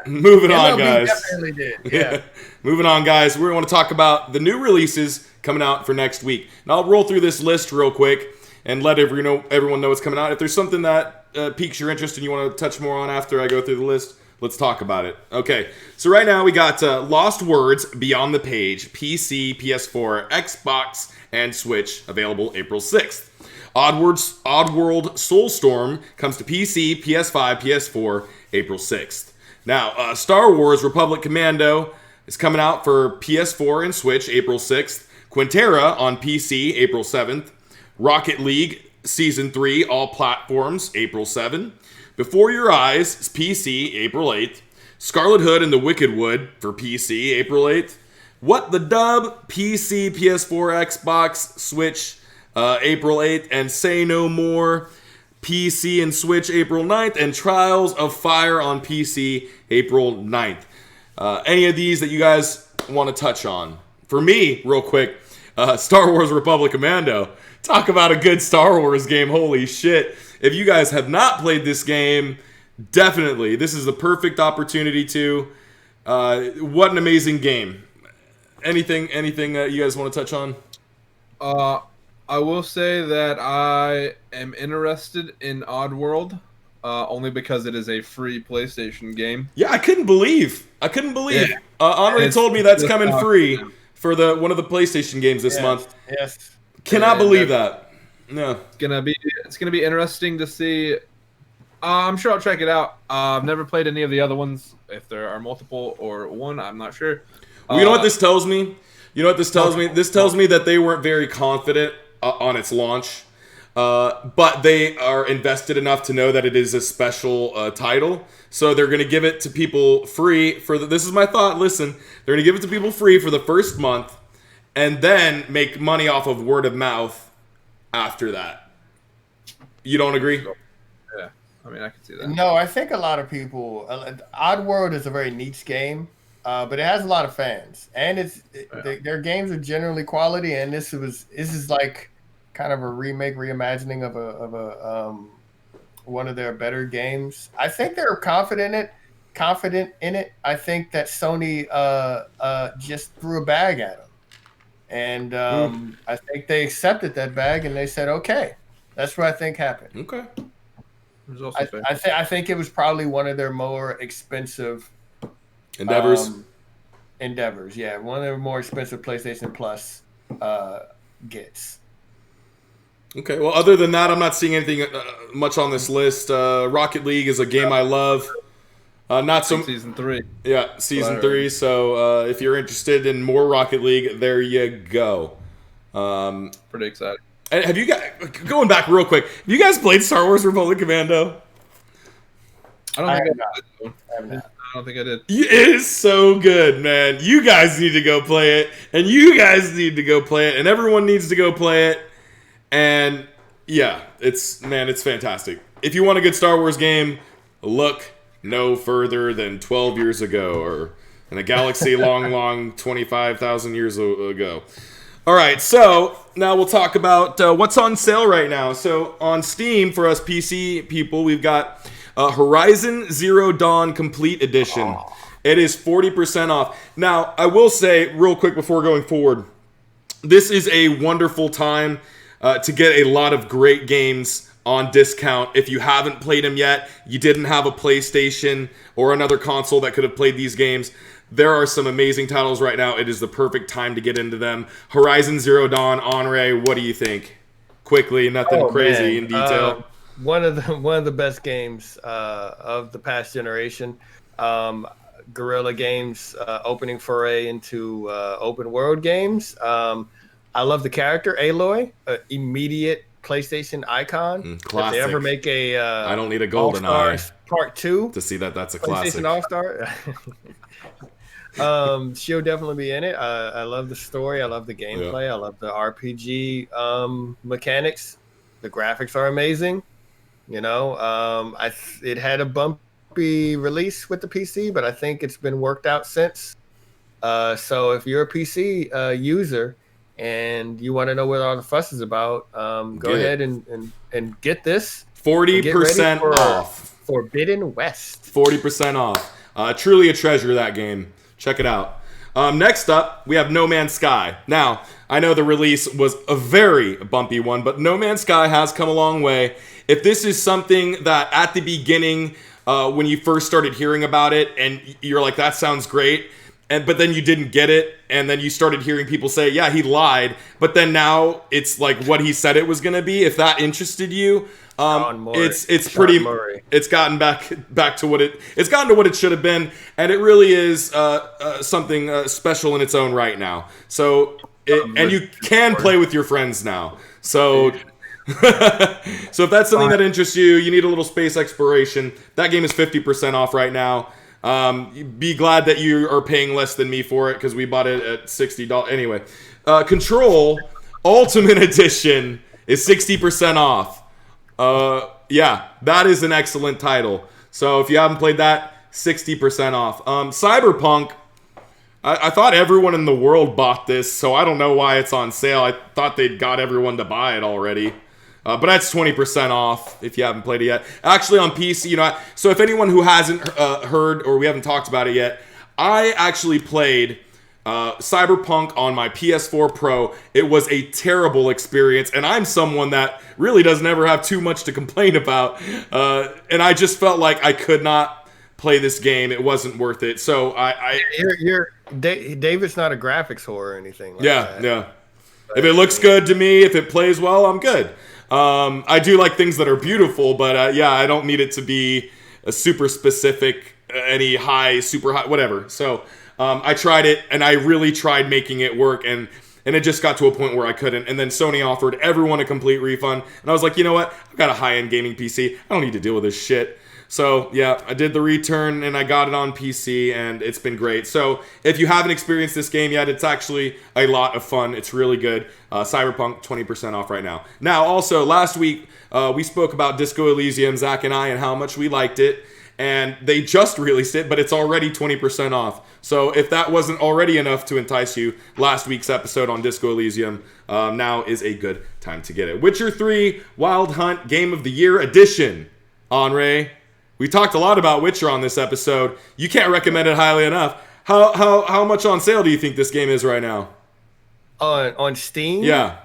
Moving MLB on, guys. Definitely did. Yeah. Moving on, guys. We want to talk about the new releases coming out for next week. And I'll roll through this list real quick and let everyone know what's coming out. If there's something that piques your interest and you want to touch more on after I go through the list, let's talk about it. Okay, so right now we got Lost Words Beyond the Page, PC, PS4, Xbox, and Switch, available April 6th. Oddworld Soulstorm comes to PC, PS5, PS4, April 6th. Now, Star Wars Republic Commando is coming out for PS4 and Switch, April 6th. Quintera on PC, April 7th. Rocket League Season 3, all platforms, April 7th. Before Your Eyes, PC, April 8th. Scarlet Hood and the Wicked Wood for PC, April 8th. What the Dub, PC, PS4, Xbox, Switch, April 8th. And Say No More, PC and Switch, April 9th. And Trials of Fire on PC, April 9th. Any of these that you guys want to touch on? For me, real quick, Star Wars Republic Commando. Talk about a good Star Wars game, holy shit. If you guys have not played this game, definitely, this is the perfect opportunity to. What an amazing game. Anything you guys want to touch on? I will say that I am interested in Oddworld, only because it is a free PlayStation game. Yeah, I couldn't believe. Yeah. Anre told me that's coming free for one of the PlayStation games this month. Yes. Cannot believe that. No. It's gonna be interesting to see. I'm sure I'll check it out. I've never played any of the other ones. If there are multiple or one, I'm not sure. Well, you know what this tells me? This tells me that they weren't very confident on its launch, but they are invested enough to know that it is a special title. So they're going to give it to people free this is my thought. Listen, they're going to give it to people free for the first month, and then make money off of word of mouth after that. You don't agree? Yeah, I mean, I can see that. No, I think a lot of people. Oddworld is a very niche game, but it has a lot of fans, and their games are generally quality. And this is like kind of a reimagining of a one of their better games. I think they're confident in it. I think that Sony just threw a bag at them. And I think they accepted that bag, and they said, "Okay." That's what I think happened. Okay. I think it was probably one of their more expensive endeavors. Yeah, one of their more expensive PlayStation Plus gets. Okay. Well, other than that, I'm not seeing anything much on this list. Rocket League is a game I love. Not so season 3. Yeah, season 3. So if you're interested in more Rocket League, there you go. Pretty excited. And have you guys, going back real quick, have you guys played Star Wars Republic Commando? I don't think I did. It is so good, man. You guys need to go play it, and you guys need to go play it, and everyone needs to go play it. And yeah, it's fantastic. If you want a good Star Wars game, look no further than 12 years ago, or in a galaxy long 25,000 years ago. All right, so now we'll talk about what's on sale right now. So on Steam, for us PC people, we've got Horizon Zero Dawn Complete Edition. It is 40% off. Now, I will say real quick before going forward, this is a wonderful time to get a lot of great games on discount. If you haven't played them yet, you didn't have a PlayStation or another console that could have played these games, there are some amazing titles right now. It is the perfect time to get into them. Horizon Zero Dawn, Anre, what do you think? Quickly, nothing crazy in detail. one of the best games of the past generation. Guerrilla Games opening foray into open world games. I love the character Aloy, immediate PlayStation icon. Classic. If they ever make a I don't need a golden eye Part 2 to see that's a PlayStation classic. All-Star. She'll definitely be in it. I love the story. I love the gameplay. Yeah. I love the RPG mechanics. The graphics are amazing. You know, it had a bumpy release with the PC, but I think it's been worked out since. So if you're a PC user and you want to know what all the fuss is about, go ahead and get this. 40% off. Forbidden West. 40% off. Truly a treasure, that game. Check it out. Next up, we have No Man's Sky. Now, I know the release was a very bumpy one, but No Man's Sky has come a long way. If this is something that at the beginning, when you first started hearing about it, and you're like, that sounds great, but then you didn't get it, and then you started hearing people say, yeah, he lied, but then now it's like what he said it was going to be. If that interested you, it's pretty. It's gotten back to what it's gotten to what it should have been, and it really is something special in its own right now. So, and you can play with your friends now. So, so if that's something that interests you, you need a little space exploration. That game is 50% off right now. Be glad that you are paying less than me for it because we bought it at $60. Anyway, Control Ultimate Edition is 60% off. Yeah, that is an excellent title. So if you haven't played that, 60% off. Cyberpunk, I thought everyone in the world bought this, so I don't know why it's on sale. I thought they'd got everyone to buy it already. But that's 20% off if you haven't played it yet. Actually, on PC, you know, so if anyone who hasn't heard or we haven't talked about it yet, I actually played Cyberpunk on my PS4 Pro. It was a terrible experience, and I'm someone that really doesn't ever have too much to complain about. And I just felt like I could not play this game. It wasn't worth it. So David's not a graphics whore or anything like that. Yeah. If it looks good to me, if it plays well, I'm good. I do like things that are beautiful, but yeah, I don't need it to be a super specific, any high, super high, whatever. So I tried it, and I really tried making it work, and it just got to a point where I couldn't. And then Sony offered everyone a complete refund, and I was like, you know what? I've got a high-end gaming PC. I don't need to deal with this shit. So yeah, I did the return, and I got it on PC, and it's been great. So if you haven't experienced this game yet, it's actually a lot of fun. It's really good. Cyberpunk, 20% off right now. Now, also, last week, we spoke about Disco Elysium, Zach and I, and how much we liked it. And they just released it, but it's already 20% off. So if that wasn't already enough to entice you, last week's episode on Disco Elysium, now is a good time to get it. Witcher 3 Wild Hunt Game of the Year Edition. Anre, we talked a lot about Witcher on this episode. You can't recommend it highly enough. How much on sale do you think this game is right now? On Steam? Yeah.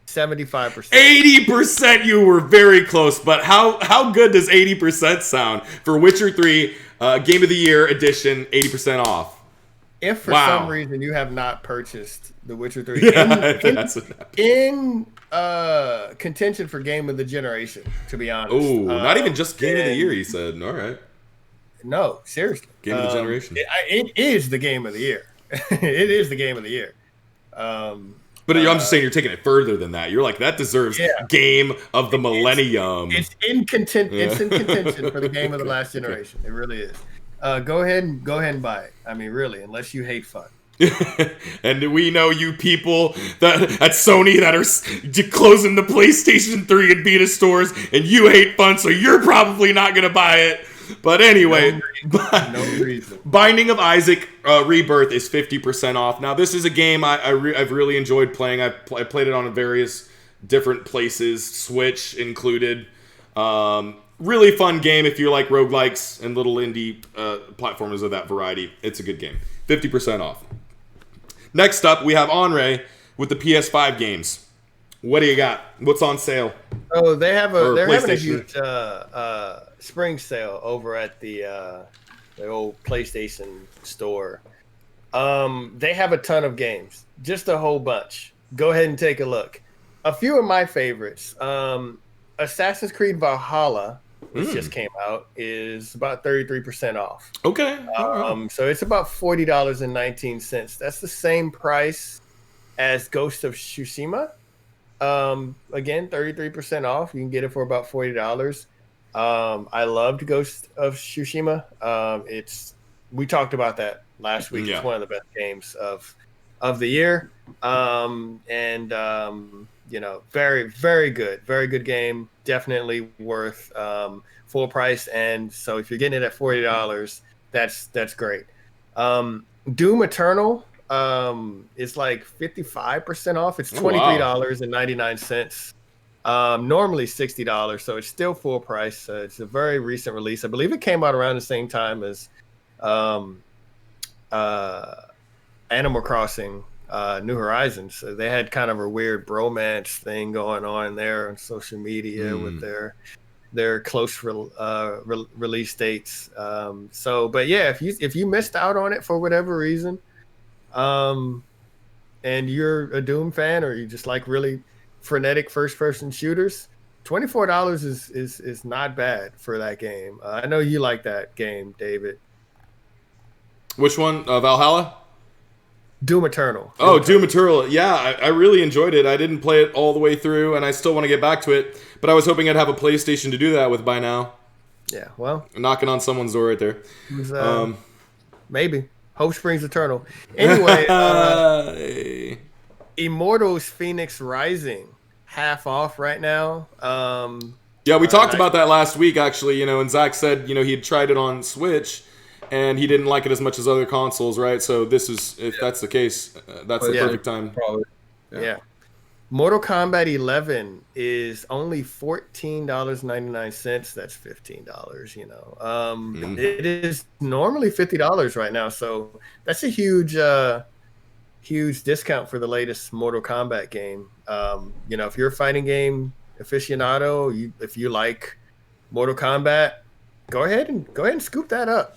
75%. 80%, you were very close, but how good does 80% sound for Witcher 3 Game of the Year Edition, 80% off? If for some reason you have not purchased The Witcher 3 in contention for Game of the Generation, to be honest. Oh, not even just Game of the Year, he said. All right. No, seriously. Game of the Generation. It is the Game of the Year. It is the Game of the Year. But I'm just saying you're taking it further than that. You're like, that deserves Game of the Millennium. It's in contention for the Game of the last generation. It really is. Go ahead and buy it. I mean, really, unless you hate fun. And we know you people that at Sony that are closing the PlayStation 3 and Vita stores, and you hate fun, so you're probably not going to buy it. But anyway, no reason. Binding of Isaac Rebirth is 50% off. Now, this is a game I've really enjoyed playing. I played it on various different places, Switch included. Really fun game if you like roguelikes and little indie platformers of that variety. It's a good game. 50% off. Next up, we have Anre with the PS5 games. What do you got? What's on sale? Oh, they're having a huge spring sale over at the old PlayStation store. They have a ton of games, just a whole bunch. Go ahead and take a look. a few of my favorites. Assassin's Creed Valhalla, which just came out, is about 33% off. Okay. So it's about $40.19. That's the same price as Ghost of Tsushima. Again, 33% off. You can get it for about $40. I loved Ghost of Tsushima. We talked about that last week. Yeah. It's one of the best games of the year. Very, very good game. Definitely worth full price. And so if you're getting it at $40, that's great. Doom Eternal is like 55% off. It's $23.99. Normally $60, so it's still full price. It's a very recent release. I believe it came out around the same time as Animal Crossing New Horizons. So they had kind of a weird bromance thing going on there on social media with their close release dates. But yeah, if you missed out on it for whatever reason, and you're a Doom fan or you just like really frenetic first-person shooters, $24 is not bad for that game. I know you like that game, David. Which one? Valhalla? Doom Eternal. Doom Eternal. Yeah, I really enjoyed it. I didn't play it all the way through, and I still want to get back to it. But I was hoping I'd have a PlayStation to do that with by now. Yeah, well. Knocking on someone's door right there. Maybe. Hope springs eternal. Anyway, Immortals Phoenix Rising, half off right now. Yeah, we talked about that last week, actually, and Zach said, he had tried it on Switch, and he didn't like it as much as other consoles, right? So if that's the case, that's the perfect time. Probably. Yeah. Mortal Kombat 11 is only $14.99. That's $15, It is normally $50 right now, so that's a huge discount for the latest Mortal Kombat game. If you're a fighting game aficionado, if you like Mortal Kombat, go ahead and scoop that up.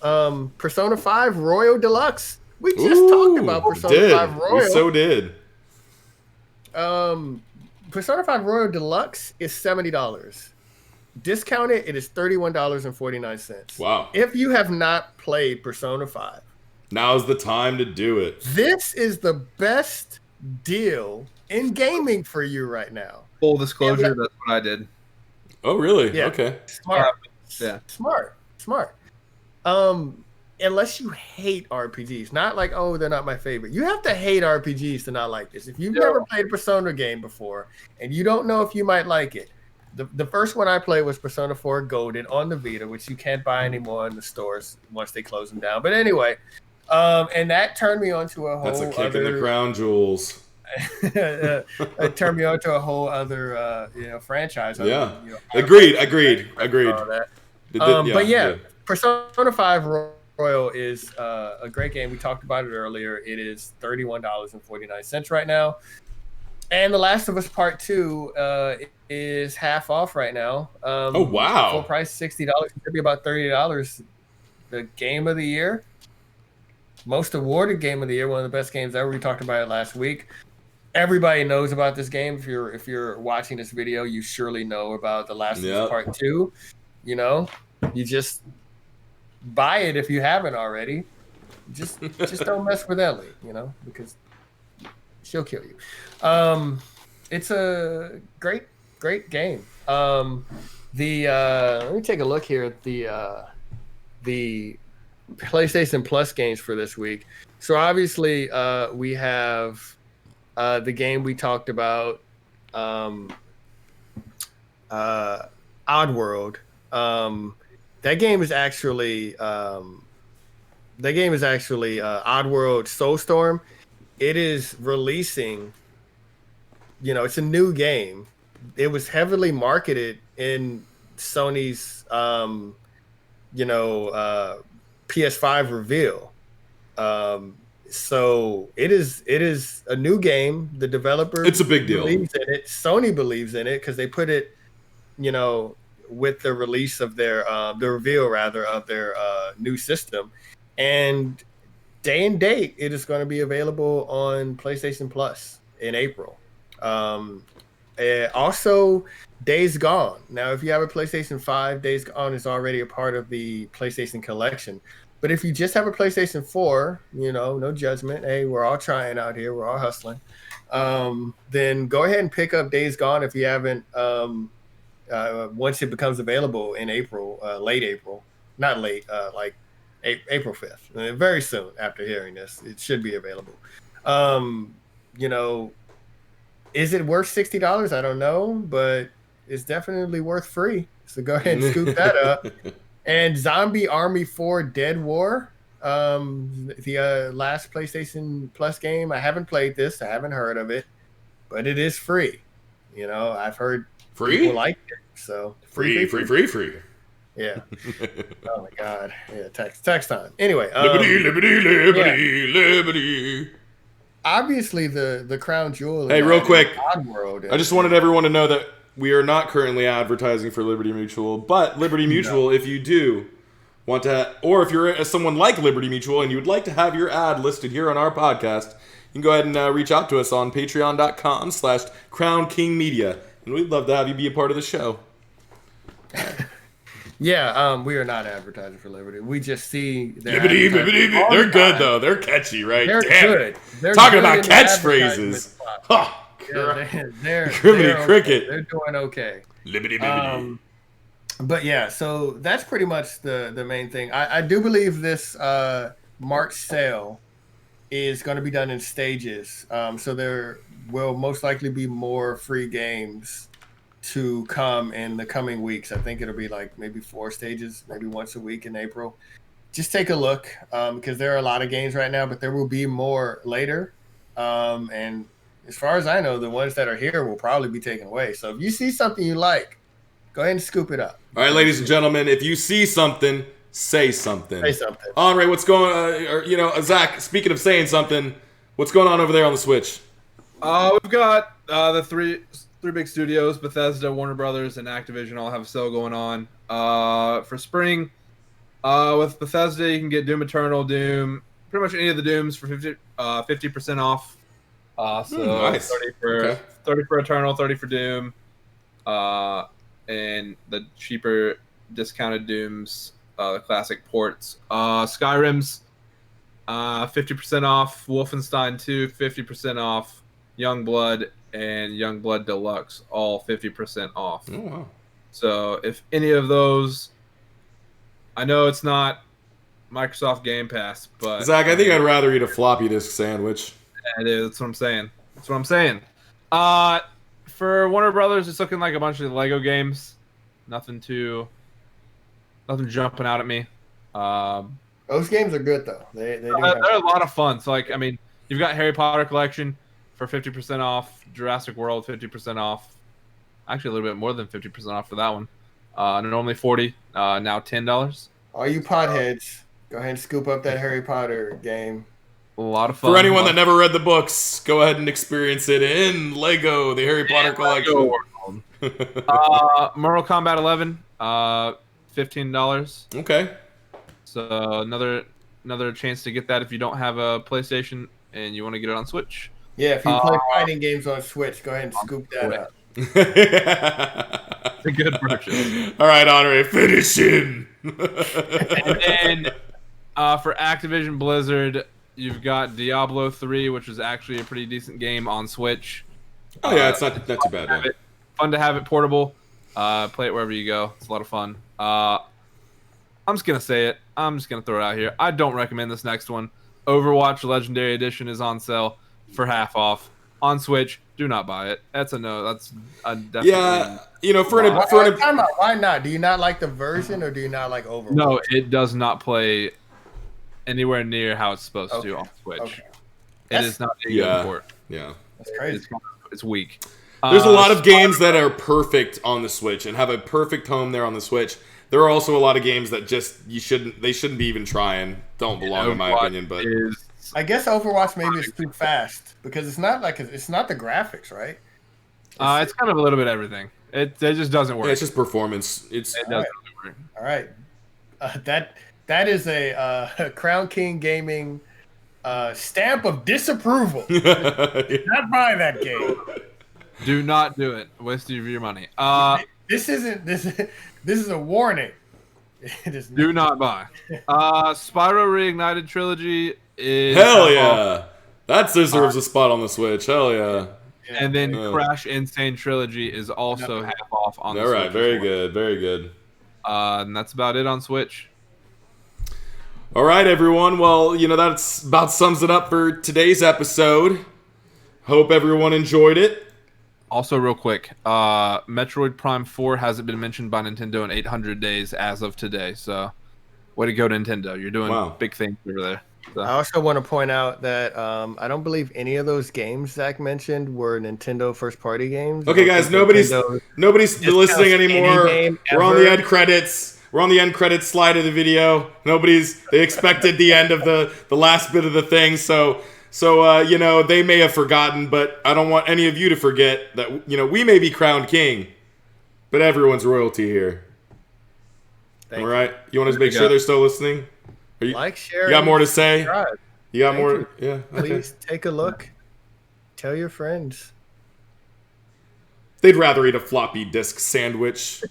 Persona 5 Royal Deluxe. We just talked about Persona 5 Royal. We so did. Persona 5 Royal Deluxe is $70. Discounted, it is $31.49. Wow. If you have not played Persona 5, now's the time to do it. This is the best deal in gaming for you right now. Full disclosure, that's what I did. Oh, really? Yeah. Okay. Smart. Yeah. Smart. Unless you hate RPGs, not like, oh, they're not my favorite. You have to hate RPGs to not like this. If you've never played a Persona game before and you don't know if you might like it, the first one I played was Persona 4 Golden on the Vita, which you can't buy anymore in the stores once they close them down. But anyway, and that turned me on to a whole other... That's a kick in the crown jewels. It turned me on to a whole other, franchise. Yeah. Agreed. But yeah, Persona 5 Royal is a great game. We talked about it earlier. It is $31.49 right now. And The Last of Us Part 2 is half off right now. Oh, wow. Full price, $60. It could be about $30. The game of the year. Most awarded game of the year. One of the best games ever. We talked about it last week. Everybody knows about this game. If you're watching this video, you surely know about The Last of Us Part 2. You just buy it if you haven't already. Just don't mess with Ellie, because she'll kill you. It's a great game. Let me take a look here at the PlayStation Plus games for this week. So obviously we have the game we talked about, Oddworld. That game is actually Oddworld Soulstorm. It is releasing, it's a new game. It was heavily marketed in Sony's PS5 reveal. So it is a new game. The developer, it's a big deal, believes in it. Sony believes in it because they put it, with the release of their the reveal rather of their new system, and day and date it is going to be available on PlayStation Plus in April. Also, Days Gone. Now, if you have a PlayStation 5, Days Gone is already a part of the PlayStation collection. But if you just have a PlayStation 4, no judgment. Hey, we're all trying out here. We're all hustling. Then go ahead and pick up Days Gone if you haven't. Once it becomes available in April, late April, not late, like April 5th, very soon after hearing this, it should be available. Is it worth $60? I don't know, but it's definitely worth free. So go ahead and scoop that up. And Zombie Army 4 Dead War, the last PlayStation Plus game. I haven't played this. I haven't heard of it, but it is free. I've heard people like it. So free. Yeah. Oh my God. Yeah. Text time. Anyway. Liberty. Obviously, the crown jewel. Hey, real quick. I just wanted everyone to know that we are not currently advertising for Liberty Mutual, but Liberty Mutual, if you do want to, or if you're someone like Liberty Mutual and you would like to have your ad listed here on our podcast, you can go ahead and reach out to us on patreon.com/crownkingmedia, and we'd love to have you be a part of the show. Yeah, we are not advertising for Liberty. We just see Liberty. They're good though. They're catchy, right? They're good. They're talking good about catchphrases. They're cricket. They're doing okay. Liberty. But yeah, so that's pretty much the main thing. I do believe this March sale is going to be done in stages. So there will most likely be more free games to come in the coming weeks. I think it'll be like maybe 4 stages, maybe once a week in April. Just take a look because there are a lot of games right now, but there will be more later. And as far as I know, the ones that are here will probably be taken away. So if you see something you like, go ahead and scoop it up. All right, ladies and gentlemen, if you see something, say something. Say something. Anre, what's going on? Zach, speaking of saying something, what's going on over there on the Switch? We've got the three big studios, Bethesda, Warner Brothers, and Activision all have a sale going on. For spring, with Bethesda, you can get Doom Eternal, pretty much any of the Dooms for 50% off. Nice. 30 for Eternal, 30 for Doom, and the cheaper discounted Dooms, the classic ports. Skyrim's 50% off. Wolfenstein 2, 50% off. Youngblood and Youngblood Deluxe, all 50% off. Oh, wow. So if any of those, I know it's not Microsoft Game Pass, but Zach, I think I'd rather eat a floppy disk sandwich. Yeah, it is. That's what I'm saying. For Warner Brothers, it's looking like a bunch of Lego games. Nothing jumping out at me. Those games are good though. They're a lot of fun. So you've got Harry Potter collection for 50% off, Jurassic World 50% off. Actually, a little bit more than 50% off for that one. Normally $40, now $10. All you potheads, go ahead and scoop up that Harry Potter game. A lot of fun. For anyone that never read the books, go ahead and experience it in Lego, the Harry Potter collection. Mortal Kombat 11, $15. Okay. So another chance to get that if you don't have a PlayStation and you want to get it on Switch. Yeah, if you play fighting games on Switch, go ahead and scoop that up. It's a good purchase. All right, Anre, finish him. And then for Activision Blizzard, you've got Diablo 3, which is actually a pretty decent game on Switch. Oh yeah, it's not too bad. Fun to have it portable. Play it wherever you go. It's a lot of fun. I'm just gonna say it. I'm just gonna throw it out here. I don't recommend this next one. Overwatch Legendary Edition is on sale for half off on Switch. Do not buy it. That's a no. That's a definitely. Yeah, why not? Do you not like the version, or do you not like Overwatch? No, it does not play anywhere near how it's supposed to on Switch. Okay. It is not a good port. Yeah, that's crazy. It's weak. There's a lot of games that are perfect on the Switch and have a perfect home there on the Switch. There are also a lot of games that they shouldn't be even trying. Don't belong in my opinion, but I guess Overwatch maybe is too fast because it's not the graphics, right? It's kind of a little bit everything. It just doesn't work. Yeah, it's just performance. It doesn't really work. All right, that is a Crown King Gaming stamp of disapproval. Not buy that game. Do not do it. Waste of your money. This is a warning. It is do not buy. Spyro Reignited Trilogy is Hell yeah. That deserves a spot on the Switch. Hell yeah. And then Crash Insane Trilogy is also half off on the Switch. All right, very good, very good. And that's about it on Switch. All right, everyone. Well, that's about sums it up for today's episode. Hope everyone enjoyed it. Also, real quick, Metroid Prime 4 hasn't been mentioned by Nintendo in 800 days as of today. So, way to go, Nintendo. You're doing big things over there. So. I also want to point out that I don't believe any of those games Zach mentioned were Nintendo first-party games. Okay, guys, nobody's listening anymore. We're on the end credits. We're on the end credits slide of the video. They expected the end of the last bit of the thing, so they may have forgotten, but I don't want any of you to forget that we may be crowned king, but everyone's royalty here. All right, you want to make sure they're still listening? Share. You got more to say? Subscribe. You got more? Yeah. Okay. Please take a look. Tell your friends. They'd rather eat a floppy disk sandwich.